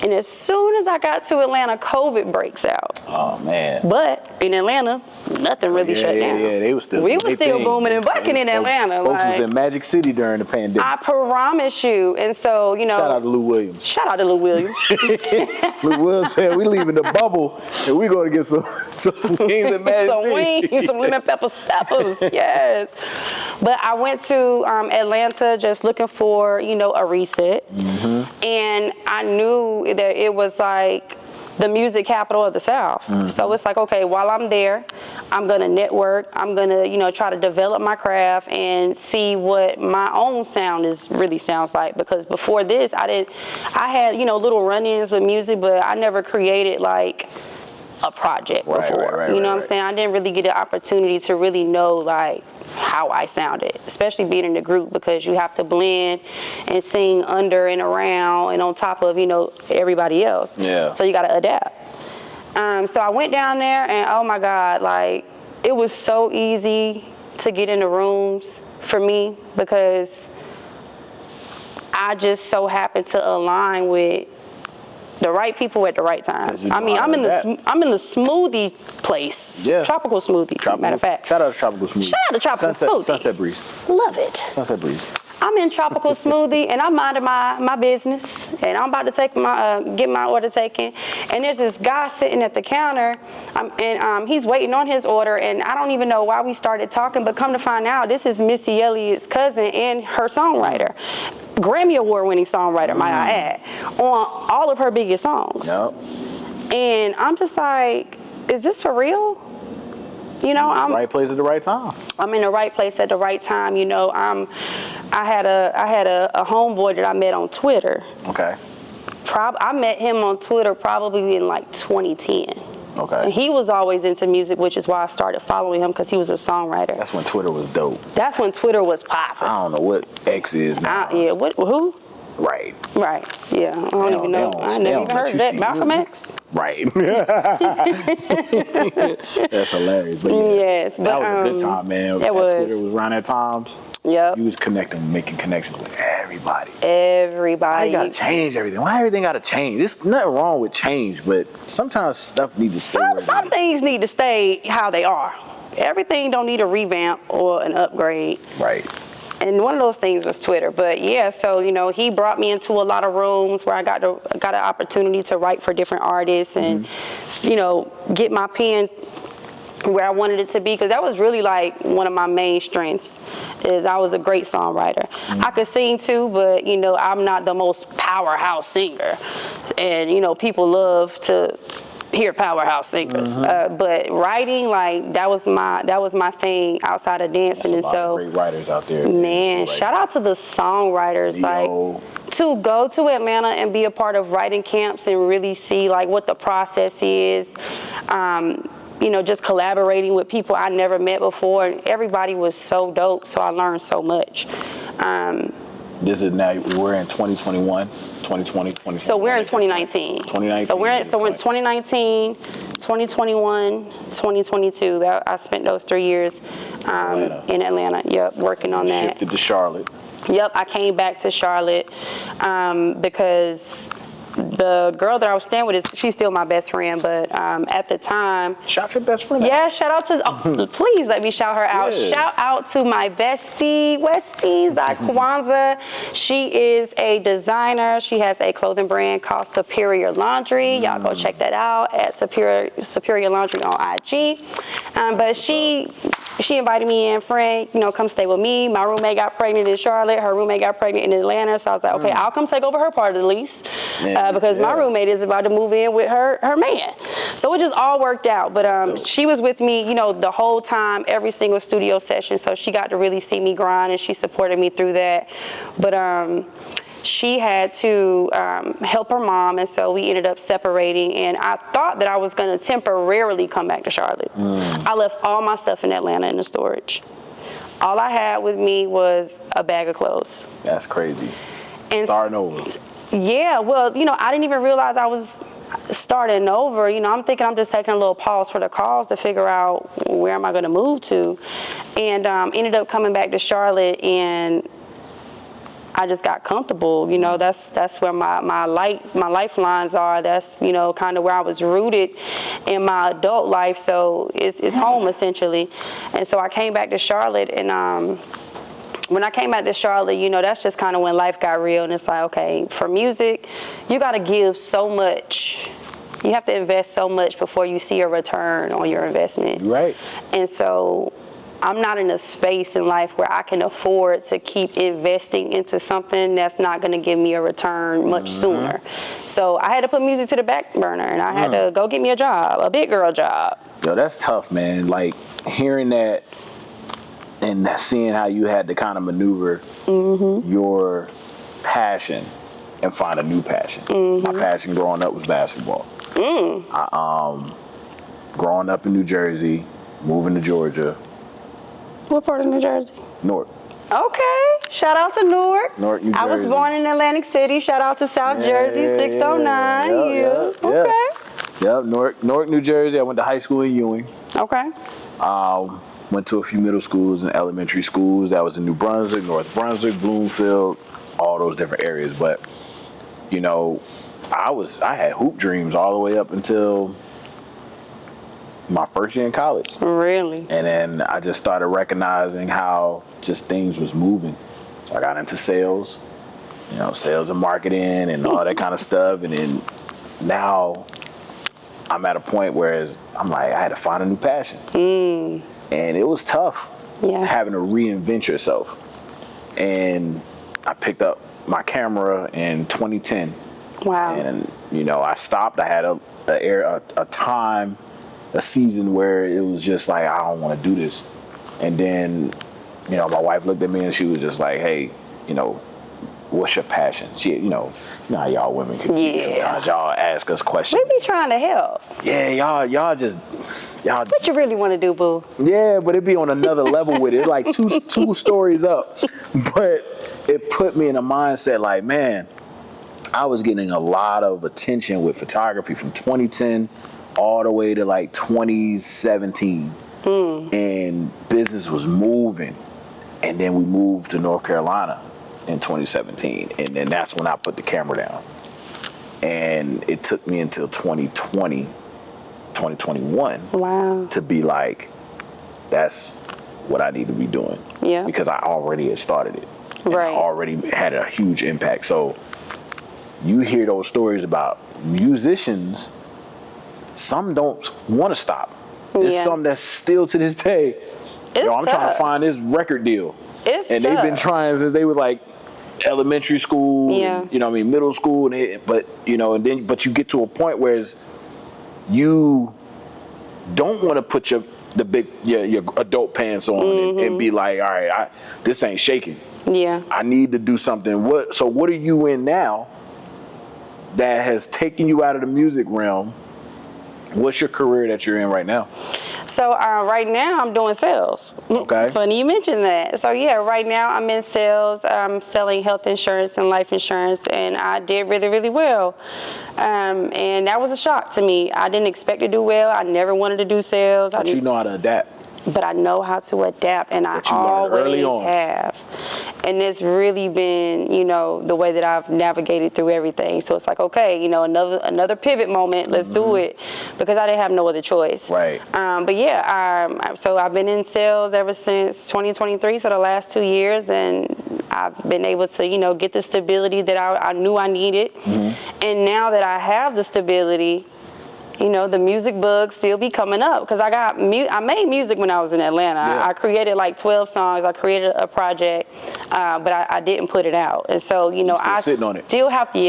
And as soon as I got to Atlanta, COVID breaks out. Oh, man. But in Atlanta, nothing really shut down. Yeah, they were still. We were still booming and bucking in Atlanta. Folks was in Magic City during the pandemic. I promise you. And so, Shout out to Lou Williams. Shout out to Lou Williams. Lou Williams said, we leaving the bubble and we going to get some wings and Magic Some City. wings, some lemon pepper steppers, yes. But I went to Atlanta just looking for, a reset. And I knew that it was like the music capital of the South. So it's like, okay, while I'm there, I'm gonna network. I'm gonna, try to develop my craft and see what my own sound really sounds like. Because before this, I had, little run-ins with music, but I never created like a project before. You know what I'm saying? I didn't really get an opportunity to really know like how I sounded, especially being in the group, because you have to blend and sing under and around and on top of, everybody else. Yeah. So you got to adapt. So I went down there and oh my God, like it was so easy to get in the rooms for me because I just so happened to align with the right people at the right times. I mean, I'm in the smoothie place. Yeah. Tropical smoothie, matter of fact. Shout out to Tropical Smoothie. Shout out to Tropical Smoothie. Sunset Breeze. Love it. Sunset Breeze. I'm in Tropical Smoothie and I'm minding my business and I'm about to take get my order taken, and there's this guy sitting at the counter and he's waiting on his order, and I don't even know why we started talking, but come to find out this is Missy Elliott's cousin and her songwriter. Grammy Award winning songwriter, might I add, on all of her biggest songs. Yep. And I'm just like, is this for real? I'm right place at the right time. I'm in the right place at the right time. I had a homeboy that I met on Twitter. Okay. I met him on Twitter probably in like 2010. Okay. And he was always into music, which is why I started following him, because he was a songwriter. That's when Twitter was dope. That's when Twitter was popping. I don't know what X is now. Yeah. Who? Right. Right. Yeah. I don't even know. I never even heard of that. Malcolm X. Right. That's hilarious. But yeah, yes, but that was a good time, man. It was. Twitter was around that time. Yep. You was making connections with everybody. Everybody. You gotta change everything. Why everything gotta change? There's nothing wrong with change, but sometimes stuff needs to stay. Some things need to stay how they are. Everything don't need a revamp or an upgrade. Right. And one of those things was Twitter. But yeah, so he brought me into a lot of rooms where I got an opportunity to write for different artists and get my pen where I wanted it to be, because that was really like one of my main strengths, is I was a great songwriter. I could sing too, but I'm not the most powerhouse singer, and people love to hear powerhouse singers. But writing, like that was my thing outside of dancing. There's and a lot so of great writers out there. man, shout out to the songwriters. Like to go to Atlanta and be a part of writing camps and really see like what the process is. Just collaborating with people I never met before, and everybody was so dope, so I learned so much. This is now, we're in 2021, 2020, 2021. So we're in 2019. 2019. So we're in 2019, 2021, 2022. I spent those 3 years in Atlanta. Yep, working on that. Shifted to Charlotte. Yep, I came back to Charlotte because the girl that I was staying with, she's still my best friend, but at the time... Shout your best friend out. Yeah, shout out to... please let me shout her out. Yeah. Shout out to my bestie, Westie, Kwanzaa. She is a designer. She has a clothing brand called Superior Laundry. Y'all go check that out at Superior Laundry on IG. But she invited me in, Frank, come stay with me. My roommate got pregnant in Charlotte. Her roommate got pregnant in Atlanta. So I was like, okay, I'll come take over her part of the lease. Because my roommate is about to move in with her man. So it just all worked out. But she was with me, the whole time, every single studio session. So she got to really see me grind, and she supported me through that. But she had to help her mom, and so we ended up separating. And I thought that I was going to temporarily come back to Charlotte. I left all my stuff in Atlanta in the storage. All I had with me was a bag of clothes. That's crazy. And starting over. Yeah, well, I didn't even realize I was starting over. I'm thinking I'm just taking a little pause for the cause to figure out where am I going to move to. And ended up coming back to Charlotte, and I just got comfortable. That's where my lifelines are. That's, kind of where I was rooted in my adult life. So it's home, essentially. And so I came back to Charlotte, and when I came back to Charlotte, that's just kind of when life got real. And it's like, okay, for music, you got to give so much. You have to invest so much before you see a return on your investment. Right. And so I'm not in a space in life where I can afford to keep investing into something that's not going to give me a return much sooner. So I had to put music to the back burner, and I had to go get me a job, a big girl job. Yo, that's tough, man. Like, hearing that and seeing how you had to kind of maneuver your passion and find a new passion. My passion growing up was basketball. Growing up in New Jersey, moving to Georgia. What part of New Jersey? Newark. Okay. Shout out to Newark. Newark, New Jersey. I was born in Atlantic City. Shout out to South Jersey, 609. Okay. Yep, Newark, New Jersey. I went to high school in Ewing. Okay. Went to a few middle schools and elementary schools. That was in New Brunswick, North Brunswick, Bloomfield, all those different areas. But, I had hoop dreams all the way up until my first year in college. Really? And then I just started recognizing how just things was moving. So I got into sales, sales and marketing and all that kind of stuff. And then now I'm at a point where I'm like, I had to find a new passion. And it was tough having to reinvent yourself. And I picked up my camera in 2010. Wow. And, I stopped. I had a time, a season where it was just like, I don't want to do this. And then, my wife looked at me and she was just like, hey, what's your passion? She, how y'all women can be. Sometimes y'all ask us questions. We be trying to help. Yeah, y'all just. What you really want to do, boo? Yeah, but it be on another level with it. Like two stories up. But it put me in a mindset like, man, I was getting a lot of attention with photography from 2010 all the way to like 2017. And business was moving. And then we moved to North Carolina in 2017. And then that's when I put the camera down. And it took me until 2020, 2021 to be like, that's what I need to be doing. Yeah. Because I already had started it. And I already had a huge impact. So you hear those stories about musicians, some don't want to stop. There's some that's still to this day. I'm trying to find this record deal. And they've been trying since they was like elementary school, middle school, but you get to a point where you don't want to put your adult pants on and be like, all right, this ain't shaking. Yeah. I need to do something. So what are you in now that has taken you out of the music realm What's your career that you're in right now? So right now I'm doing sales. Okay. Funny you mentioned that. So yeah, right now I'm in sales. I'm selling health insurance and life insurance, and I did really, really well. And that was a shock to me. I didn't expect to do well. I never wanted to do sales. But you know how to adapt. But I know how to adapt, and I always have. And it's really been, you know, the way that I've navigated through everything. So it's like, okay, you know, another pivot moment. Let's do it, because I didn't have no other choice. Right. But yeah, so I've been in sales ever since 2023, so the last 2 years, and I've been able to, you know, get the stability that I knew I needed. And now that I have the stability, you know, the music bugs still be coming up, because I made music when I was in Atlanta. Yeah. I created like 12 songs. I created a project, but I didn't put it out. And so, you know, I still have to,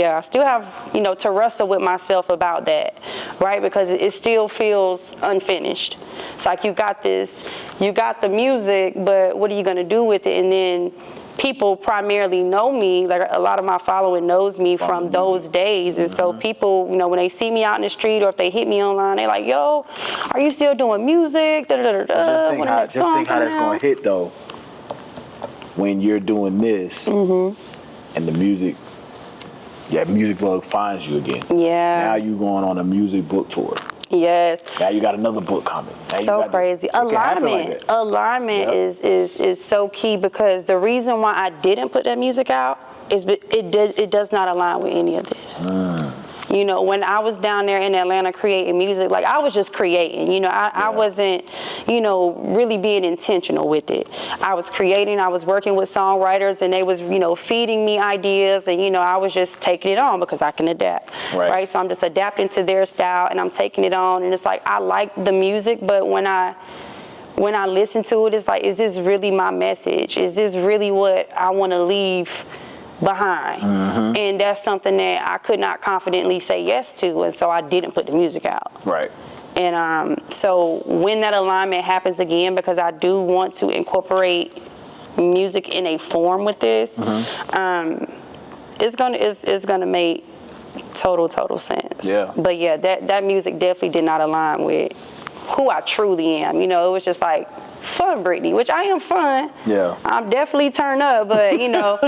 you know, to wrestle with myself about that, right? Because it still feels unfinished. It's like you got the music, but what are you gonna do with it? And then people primarily know me, like a lot of my following knows me from those days. And so people, you know, when they see me out in the street or if they hit me online, they're like, yo, are you still doing music? Just think how that's going to hit, though, when you're doing this and the music bug finds you again. Yeah. Now you going on a music book tour. Yes. Now you got another book coming. So crazy. Alignment. Alignment is so key, because the reason why I didn't put that music out is it does not align with any of this. You know, when I was down there in Atlanta creating music, like I was just creating, you know, I wasn't, you know, really being intentional with it. I was creating, I was working with songwriters, and they was, you know, feeding me ideas, and, you know, I was just taking it on because I can adapt, right? So I'm just adapting to their style, and I'm taking it on, and it's like, I like the music, but when I listen to it, it's like, is this really my message? Is this really what I want to leave behind? And that's something that I could not confidently say yes to, and so I didn't put the music out. Right. And so when that alignment happens again, because I do want to incorporate music in a form with this, it's gonna make total sense. Yeah. But yeah, that music definitely did not align with who I truly am. You know, it was just like fun Brittany, which I am fun. Yeah. I'm definitely turned up, but you know,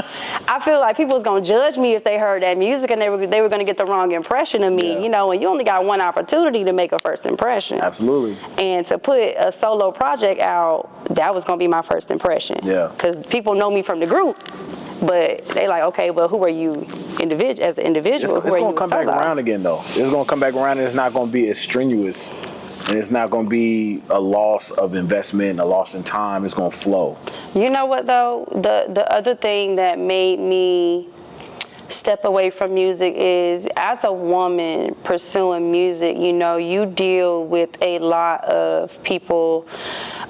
I feel like people was gonna judge me if they heard that music, and they were gonna get the wrong impression of me. You know, and you only got one opportunity to make a first impression. Absolutely. And to put a solo project out, that was gonna be my first impression. Yeah. Because people know me from the group, but they like, okay, well, who are you as an individual? It's gonna come back around again, though. It's gonna come back around, and it's not gonna be as strenuous. And it's not going to be a loss of investment, a loss in time. It's going to flow. You know what, though? The other thing that made me step away from music is, as a woman pursuing music, you know, you deal with a lot of people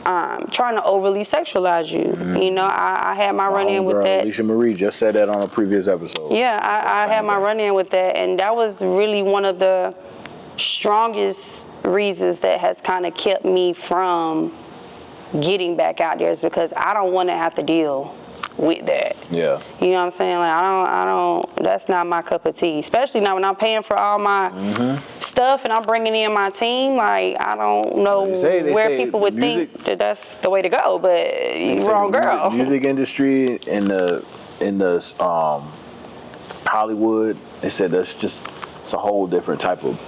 trying to overly sexualize you. You know, I had my run-in with that. Alicia Marie just said that on a previous episode. Yeah, I had my run-in with that, and that was really one of the strongest reasons that has kind of kept me from getting back out there, is because I don't want to have to deal with that. Yeah. You know what I'm saying? Like I don't that's not my cup of tea, especially now when I'm paying for all my stuff and I'm bringing in my team. Like, I don't know where people would think that that's the way to go, but you're wrong, girl. Music industry in the Hollywood, they said it's a whole different type of.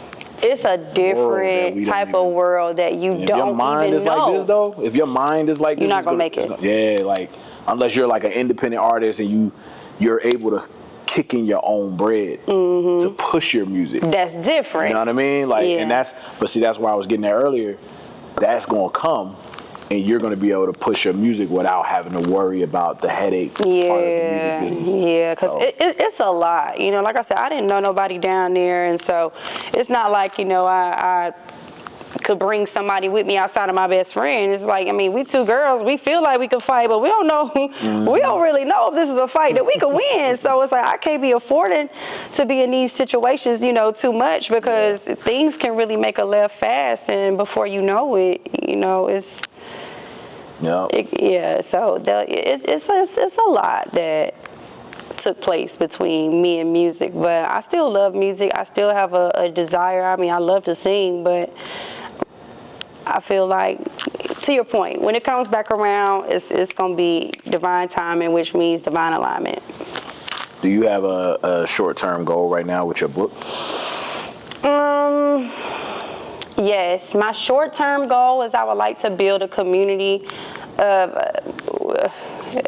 It's a different type of world that you don't even know. If your mind is like this, though, if your mind is like this, you're not gonna make it. Yeah, like unless you're like an independent artist and you're able to kick in your own bread to push your music. That's different. You know what I mean? Like, and that's why I was getting there earlier. That's gonna come, and you're gonna be able to push your music without having to worry about the headache part of the music business. Yeah, because it's a lot. You know, like I said, I didn't know nobody down there, and so it's not like, you know, I could bring somebody with me outside of my best friend. It's like, I mean, we two girls, we feel like we could fight, but we don't know, we don't really know if this is a fight that we could win. So it's like, I can't be affording to be in these situations, you know, too much, because things can really make a left fast, and before you know it, you know, it's, so it's a lot that took place between me and music. But I still love music. I still have a desire. I mean, I love to sing, but I feel like, to your point, when it comes back around, it's going to be divine timing, which means divine alignment. Do you have a short-term goal right now with your book? Yes, my short-term goal is I would like to build a community of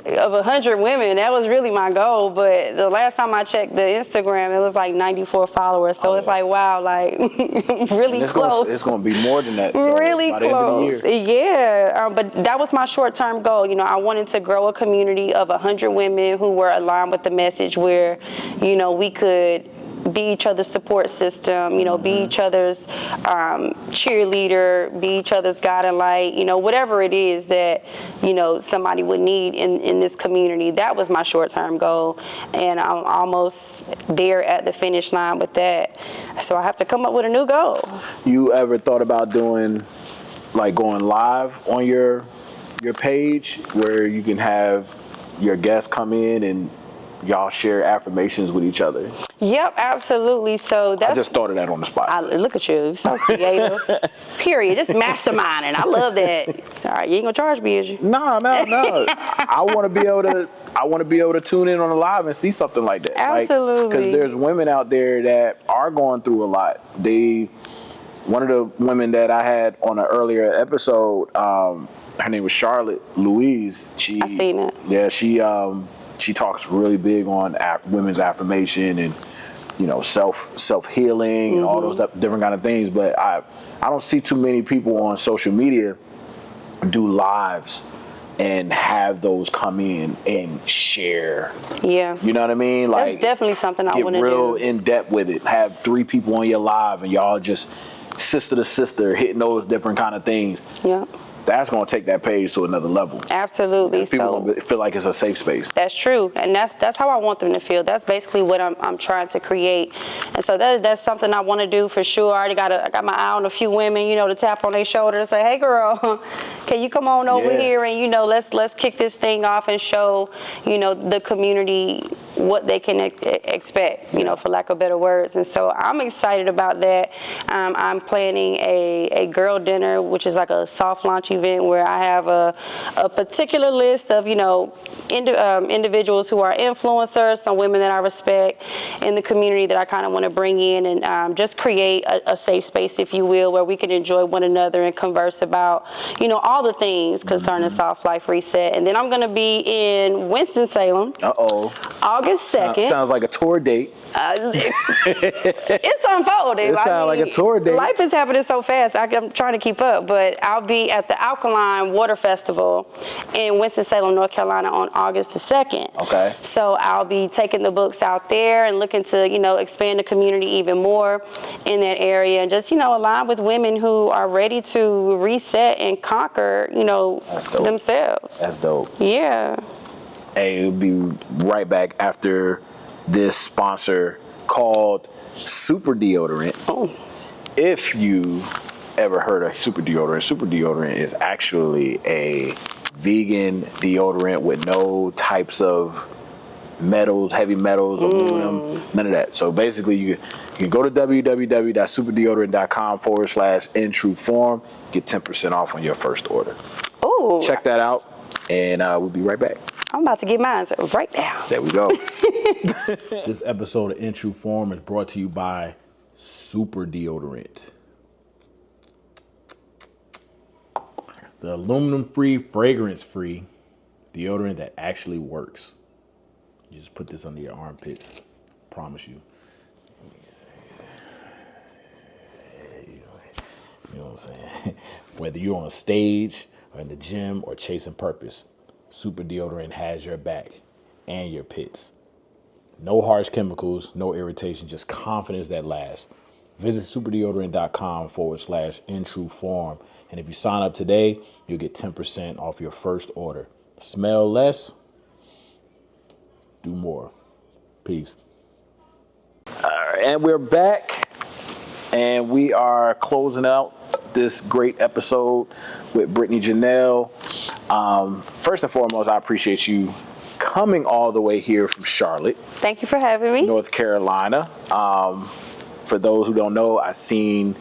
100 women. That was really my goal, but the last time I checked the Instagram, it was like 94 followers. So it's like, wow, like really close. It's going to be more than that. Really by the end of the year. Yeah. But that was my short-term goal. You know, I wanted to grow a community of 100 women who were aligned with the message, where, you know, we could be each other's support system, you know, be each other's cheerleader, be each other's guiding light, you know, whatever it is that, you know, somebody would need in this community. That was my short-term goal, and I'm almost there at the finish line with that. So I have to come up with a new goal. You ever thought about doing, like, going live on your page where you can have your guests come in and y'all share affirmations with each other? Yep, absolutely. So that's, I just thought of that on the spot. Look at you, you're so creative. Period. Just masterminding. I love that. All right, you ain't gonna charge me, is you? No. I want to be able to tune in on the live and see something like that. Absolutely. Because there's women out there that are going through a lot. One of the women that I had on an earlier episode, her name was Charlotte Louise. I seen it. Yeah, she talks really big on women's affirmation and, you know, self-healing and all those different kind of things. But I don't see too many people on social media do lives and have those come in and share. Yeah. You know what I mean? Like, that's definitely something I want to do. Get real in depth with it. Have 3 people on your live and y'all just sister to sister hitting those different kind of things. Yeah. That's going to take that page to another level. Absolutely. People going to feel like it's a safe space. That's true, and that's how I want them to feel. That's basically what I'm trying to create, and so that's something I want to do for sure. I got my eye on a few women, you know, to tap on their shoulder and say, "Hey, girl, can you come on over here and, you know, let's kick this thing off and show, you know, the community what they can expect, you know, for lack of better words." And so I'm excited about that. I'm planning a girl dinner, which is like a soft launch event where I have a particular list of, you know, individuals who are influencers, some women that I respect in the community that I kind of want to bring in and just create a safe space, if you will, where we can enjoy one another and converse about, you know, all the things concerning Soft Life Reset. And then I'm going to be in Winston-Salem. August 2nd. Sounds like a tour date. It's unfolding. It sounds like a tour date. Life is happening so fast. I'm trying to keep up, but I'll be at the Alkaline Water Festival in Winston-Salem, North Carolina on August the 2nd. Okay. So I'll be taking the books out there and looking to, you know, expand the community even more in that area and just, you know, align with women who are ready to reset and conquer, you know, themselves. That's dope. Yeah. Hey, we'll be right back after this sponsor called Super Deodorant. Oh. If you ever heard of Super Deodorant is actually a vegan deodorant with no types of metals, heavy metals, aluminum, none of that. So basically you can go to www.superdeodorant.com/intrueform, get 10% off on your first order. Oh. Check that out, and we'll be right back. I'm about to get mine right now. There we go. This episode of In True Form is brought to you by Super Deodorant. The aluminum-free, fragrance-free deodorant that actually works. You just put this under your armpits. Promise you. You know what I'm saying? Whether you're on stage or in the gym or chasing purpose, Super Deodorant has your back and your pits. No harsh chemicals, no irritation, just confidence that lasts. Visit superdeodorant.com/intrueform. And if you sign up today, you'll get 10% off your first order. Smell less, do more. Peace. All right, and we're back, and we are closing out this great episode with Brittany Janele. First and foremost, I appreciate you coming all the way here from Charlotte, Thank you for having me. North Carolina. For those who don't know, I seen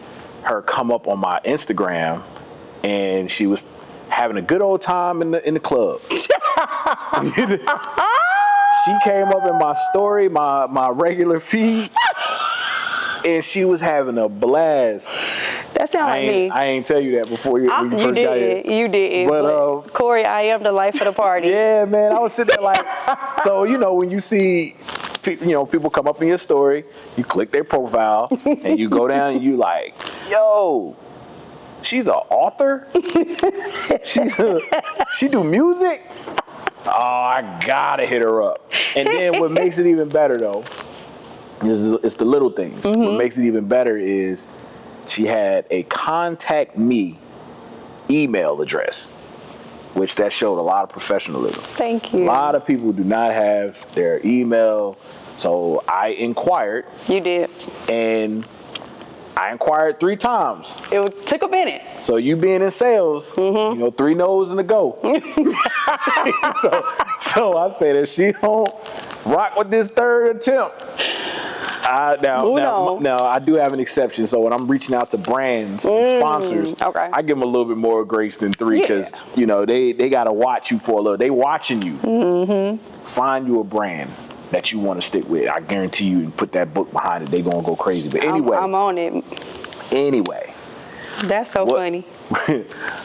her come up on my Instagram, and she was having a good old time in the club. She came up in my story, my regular feed, and she was having a blast. That sounds like me. I ain't tell you that before when you first got here. You did. But Corey, I am the life of the party. Yeah, man. I was sitting there like, so, when you see, people come up in your story, you click their profile, and you go down and you like, yo, she's an author? She do music? Oh, I gotta hit her up. And then what makes it even better, though, is it's the little things. What makes it even better is she had a contact me email address, which that showed a lot of professionalism. Thank you. A lot of people do not have their email. So I inquired. You did. And I inquired 3 times. It took a minute. So you being in sales, 3 no's and a go. so I said, if she don't rock with this 3rd attempt, now I do have an exception. So when I'm reaching out to brands and sponsors, I give them a little bit more grace than 3 because they gotta watch you for a little. They watching you. Find you a brand that you want to stick with. I guarantee you, and put that book behind it, they gonna go crazy. But anyway, I'm on it. Anyway, that's so funny.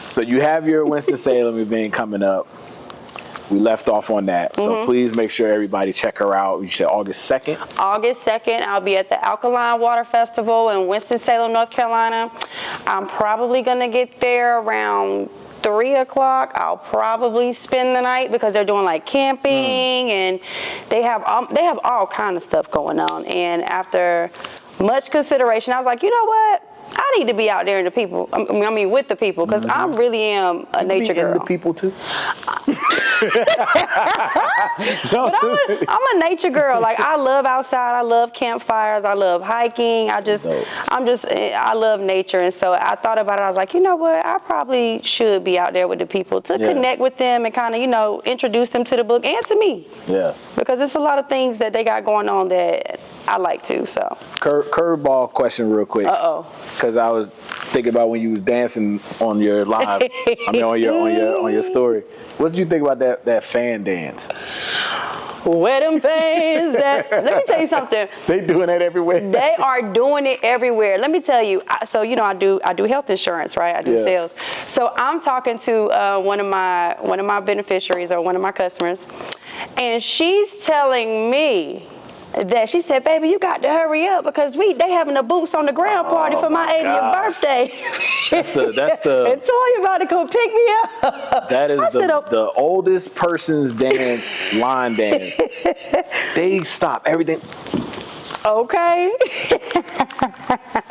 So you have your Winston-Salem event coming up. We left off on that. So please make sure everybody check her out. You said August 2nd? August 2nd, I'll be at the Alkaline Water Festival in Winston-Salem, North Carolina. I'm probably going to get there around 3 o'clock. I'll probably spend the night because they're doing like camping and they have all kind of stuff going on. And after much consideration, I was like, you know what? I need to be out there in the people. I mean, with the people, because I really am a nature girl. In the people too. But I'm a nature girl. Like, I love outside. I love campfires. I love hiking. I love nature. And so I thought about it. I was like, you know what? I probably should be out there with the people to connect with them and kind of, introduce them to the book and to me. Yeah. Because it's a lot of things that they got going on that I like too. So. Curveball question, real quick. Because I was thinking about when you was dancing on your live. on your story. What did you think about that fan dance? Where them fans at? Let me tell you something. They doing that everywhere. They are doing it everywhere. Let me tell you. So I do health insurance, right? I do sales. So I'm talking to one of my beneficiaries or one of my customers, and she's telling me that she said, baby, you got to hurry up because they having a boots on the ground party for my 80th birthday. That's the and Toya about to come pick me up. That is the oldest person's dance, line dance. They stop everything. Okay.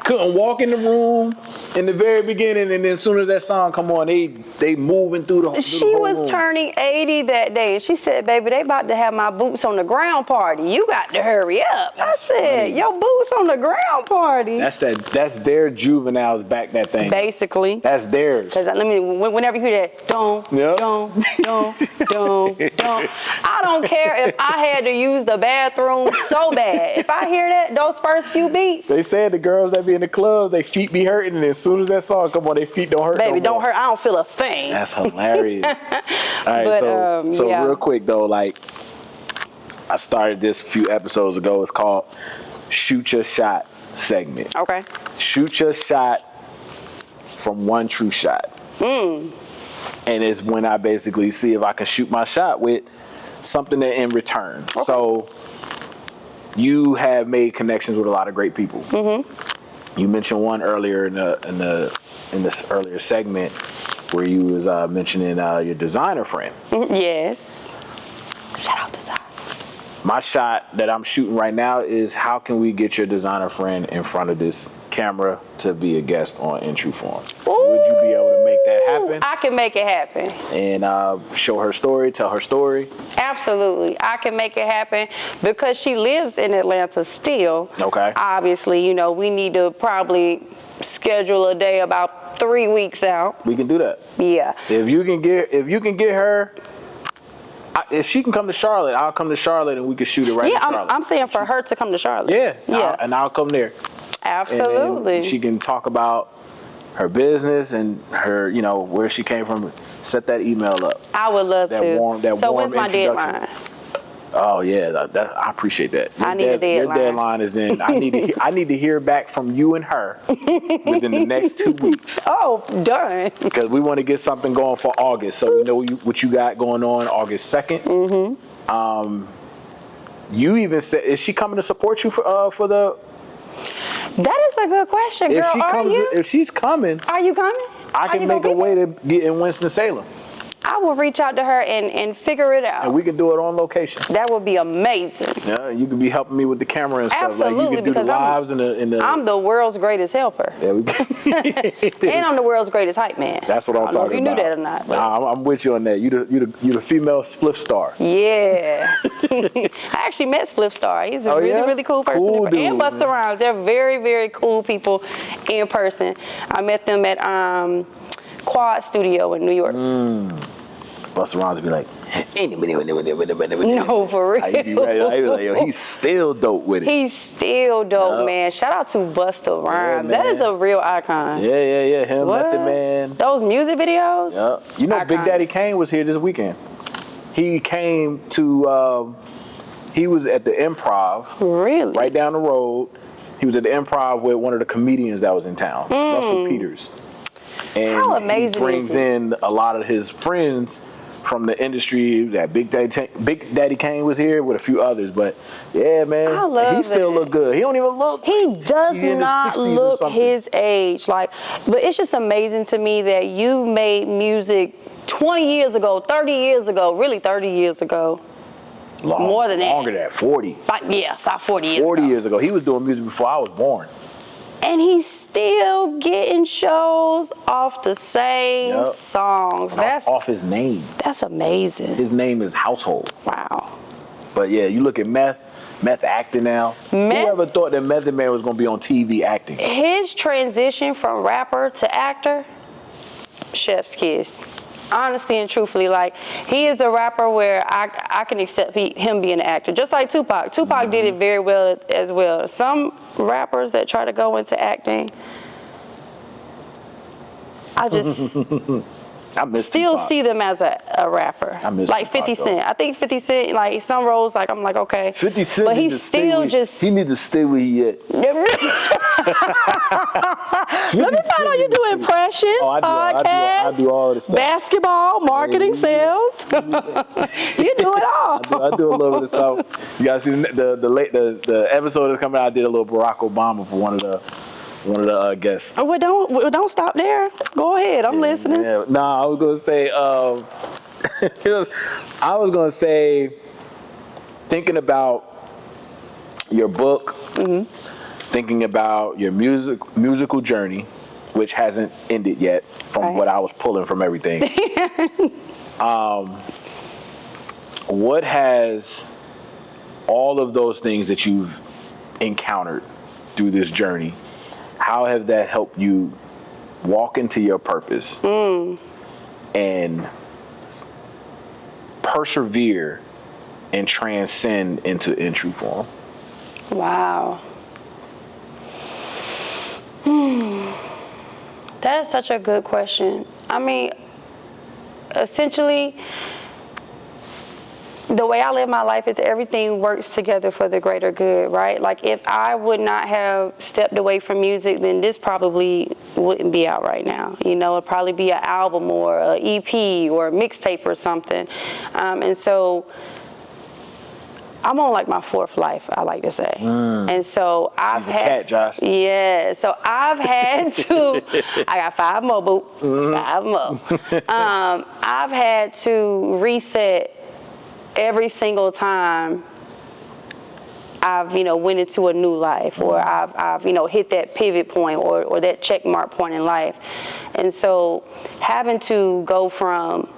Couldn't walk in the room in the very beginning, and then as soon as that song come on, they moving through the whole She was room. turning 80 that day, and she said, baby, they about to have my boots on the ground party. You got to hurry up. I said, your boots on the ground party. That's their juveniles back that thing. Basically. That's theirs. Because whenever you hear that, don't. I don't care if I had to use the bathroom so bad. If I hear those first few beats. They said the girls that be in the club, they feet be hurting, and as soon as that song come on, their feet don't hurt. Baby, don't hurt. I don't feel a thing. That's hilarious. All right, so real quick though, like I started this a few episodes ago. It's called Shoot Your Shot segment. Okay. Shoot your shot from one true shot. And it's when I basically see if I can shoot my shot with something in return. Okay. So you have made connections with a lot of great people. You mentioned one earlier in this earlier segment where you was mentioning your designer friend. Yes. Shout out design. My shot that I'm shooting right now is how can we get your designer friend in front of this camera to be a guest on In True Form? Would you be able to make that happen? I can make it happen. And show her story, tell her story? Absolutely. I can make it happen because she lives in Atlanta still. Okay. Obviously, we need to probably schedule a day about 3 weeks out. We can do that. Yeah. If you can get her If she can come to Charlotte, I'll come to Charlotte and we can shoot it right in Charlotte. I'm saying for her to come to Charlotte. Yeah. And I'll come there. Absolutely. And she can talk about her business and her, where she came from. Set that email up. I would love to. So when's my deadline? Oh yeah, I appreciate that. I need a deadline. Your deadline is in. I need to hear back from you and her within the next 2 weeks. Oh, done. Because we want to get something going for August, so we know what you got going on August 2nd. You even said, is she coming to support you for the? That is a good question, girl. If she's coming, are you coming? I can make a way to get in Winston-Salem. I will reach out to her and figure it out. And we can do it on location. That would be amazing. Yeah, you could be helping me with the camera and stuff. Absolutely, like you could do the lives I'm the world's greatest helper. There we go. And I'm the world's greatest hype man. That's what I'm talking about. I don't know if you knew that or not. But I'm with you on that. You the female Spliff star. Yeah. I actually met Spliff Star. He's a really cool person. Cool dude, and Busta Rhymes. They're very, very cool people in person. I met them at Quad Studio in New York. Busta Rhymes would be like, no, for real. I'd be like, yo, he's still dope with it. He's still dope, man. Shout out to Busta Rhymes. That is a real icon. Yeah. Him, Method Man. Those music videos. Yeah. You know, icon. Big Daddy Kane was here this weekend. He came to. He was at the Improv. Really? Right down the road. He was at the Improv with one of the comedians that was in town, Russell Peters. And how amazing he brings in a lot of his friends from the industry. That Big Daddy Kane was here with a few others, but yeah, man, I love he still look good. He don't even look. He does not look his age. But it's just amazing to me that you made music 20 years ago, 30 years ago, really 30 years ago. More than that. Longer than that, 40. About 40 years ago. 40 years ago. He was doing music before I was born. And he's still getting shows off the same songs. That's off his name. That's amazing. His name is Household. Wow. But yeah, you look at Meth acting now. Whoever thought that Method Man was going to be on TV acting? His transition from rapper to actor, chef's kiss. Honestly and truthfully, he is a rapper where I can accept him being an actor, just like Tupac. Tupac did it very well as well. Some rappers that try to go into acting, I just still see them as a rapper. I miss like Tupac, 50 Cent. though. I think 50 Cent, some roles, I'm like, okay. 50 Cent, but he's still he need to stay where he at. Let me find out you do impressions, podcasts, I do all this stuff. Basketball, marketing, sales. You do it all. I do a little bit of stuff. You guys see the episode that's coming out. I did a little Barack Obama for one of the guests. Well, don't stop there. Go ahead. I'm listening. Yeah. I was gonna say. I was gonna say, thinking about your book, thinking about your musical journey, which hasn't ended yet, from what I was pulling from everything. What has all of those things that you've encountered through this journey? How have that helped you walk into your purpose and persevere and transcend into in true form? Wow. That is such a good question. I mean, essentially, the way I live my life is everything works together for the greater good, right? If I would not have stepped away from music, then this probably wouldn't be out right now. It'd probably be an album or an EP or a mixtape or something. And so I'm on my fourth life, I like to say. And so I've had... cat, Josh. Yeah, so I've had to... I got 5 more, boo. 5 more. I've had to reset every single time I've, went into a new life, or I've hit that pivot point or that check mark point in life. And so having to go from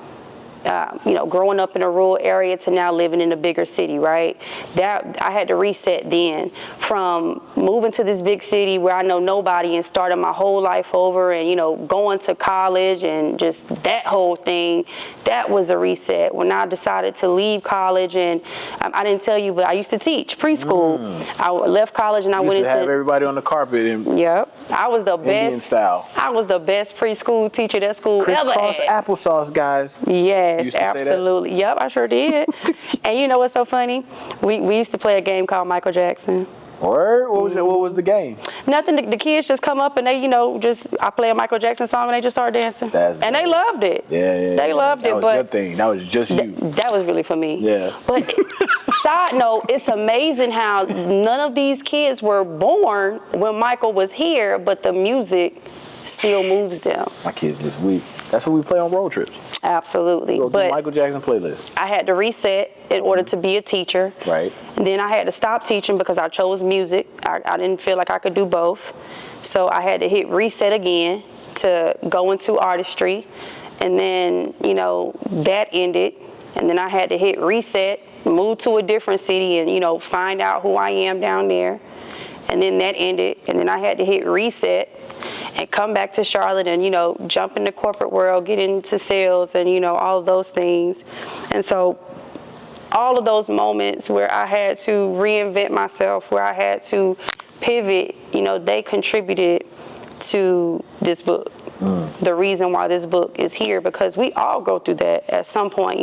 growing up in a rural area to now living in a bigger city, right? That I had to reset then from moving to this big city where I know nobody and starting my whole life over and, going to college and just that whole thing. That was a reset. When I decided to leave college and I didn't tell you, but I used to teach preschool. I left college and I went into have everybody on the carpet and Yep. I was the Indian best. style. I was the best preschool teacher that school ever crisscross had. applesauce, guys. Yes, used to say that? absolutely. Yep, I sure did. And you know what's so funny? We used to play a game called Michael Jackson. Word? What was the game? Nothing. The kids just come up and they, I play a Michael Jackson song and they just start dancing. And they loved it. Yeah. They loved it. That was but your thing. That was just you. That was really for me. Yeah. But side note, it's amazing how none of these kids were born when Michael was here, but the music still moves them. My kids this week. That's what we play on road trips. Absolutely. Go But do Michael Jackson playlist. I had to reset in order to be a teacher. Right. And then I had to stop teaching because I chose music. I didn't feel like I could do both. So I had to hit reset again to go into artistry. And then, that ended. And then I had to hit reset, move to a different city and, find out who I am down there. And then that ended. And then I had to hit reset and come back to Charlotte and, jump in the corporate world, get into sales and, all of those things. And so all of those moments where I had to reinvent myself, where I had to pivot, they contributed to this book. The reason why this book is here, because we all go through that at some point.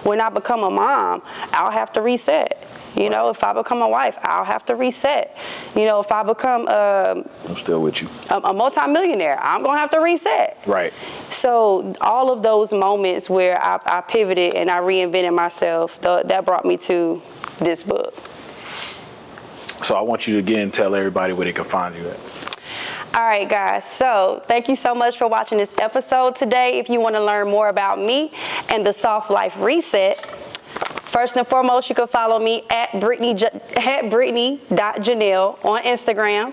When I become a mom, I'll have to reset. If I become a wife, I'll have to reset. If I become I'm still with you. a multimillionaire, I'm gonna have to reset. Right. So all of those moments where I pivoted and I reinvented myself, that brought me to this book. So I want you to again tell everybody where they can find you at. All right, guys. So thank you so much for watching this episode today. If you want to learn more about me and the Soft Life Reset, first and foremost, you can follow me at Brittany.Janele on Instagram.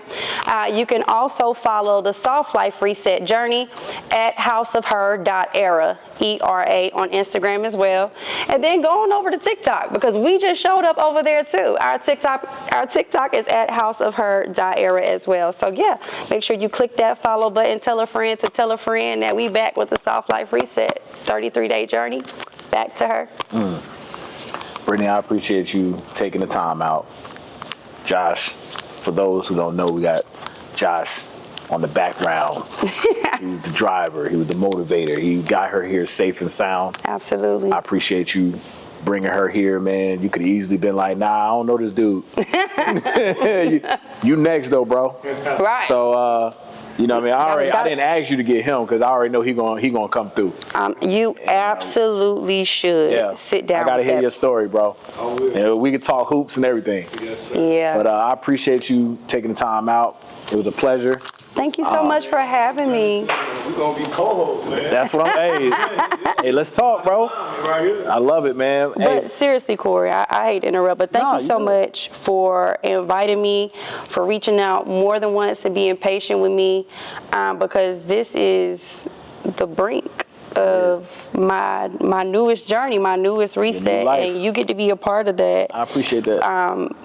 You can also follow the Soft Life Reset journey at houseofher.era, ERA, on Instagram as well. And then go on over to TikTok because we just showed up over there too. Our TikTok is at houseofher.era as well. So yeah, make sure you click that follow button, tell a friend to tell a friend that we back with the Soft Life Reset 33-day journey. Back to her. Brittany, I appreciate you taking the time out. Josh, for those who don't know, we got Josh on the background. He was the driver. He was the motivator. He got her here safe and sound. Absolutely. I appreciate you bringing her here, man. You could have easily been like, nah, I don't know this dude. you next, though, bro. Right. So, I didn't ask you to get him because I already know he gonna come through. You absolutely should sit down. I gotta with hear that. your story, bro. We could talk hoops and everything. Yes, sir. Yeah. But I appreciate you taking the time out. It was a pleasure. Thank you so much for having me. We're going to be co-hosts, man. That's what I'm. Hey, let's talk, bro. Right here. I love it, man. But seriously, Corey, I hate to interrupt, but thank you so much for inviting me, for reaching out more than once and being patient with me, because this is the brink of my newest journey, my newest reset, and you get to be a part of that. I appreciate that.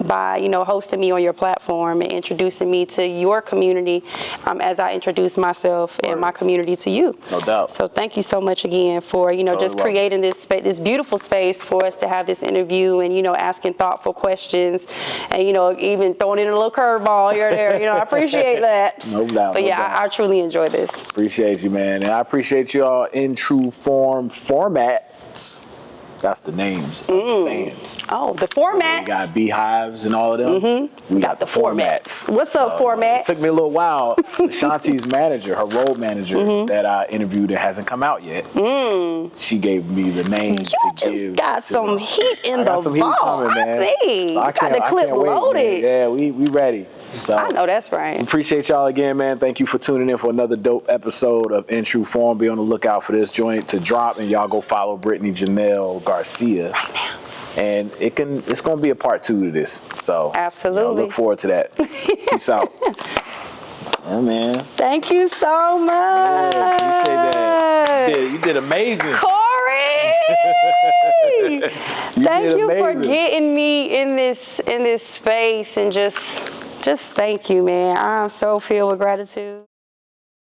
By hosting me on your platform and introducing me to your community, as I introduce myself and my community to you. No doubt. So thank you so much again for just creating this space, this beautiful space for us to have this interview and asking thoughtful questions and even throwing in a little curveball here or there. I appreciate that. No doubt. But no yeah, doubt. I truly enjoy this. Appreciate you, man. And I appreciate y'all in True Form formats. That's the names of the fans. Oh, the format. We got beehives and all of them. We got the formats. What's up, format? It took me a little while. Shanti's manager, her road manager that I interviewed that hasn't come out yet, she gave me the names You to give. just got some heat in the got some heat vault. coming, man. I see. So I Got the clip can't wait, loaded. man. Yeah, we ready. So I know that's right. appreciate y'all again, man. Thank you for tuning in for another dope episode of In True Form. Be on the lookout for this joint to drop, and y'all go follow Brittany Janele Garcia. Right now. And it's gonna be a part 2 to this. So Absolutely. look forward to that. Peace out. Yeah, man. Thank you so much. Yeah, appreciate that. You did amazing. Corey. Thank you for amazing. getting me in this space, and just thank you, man. I'm so filled with gratitude.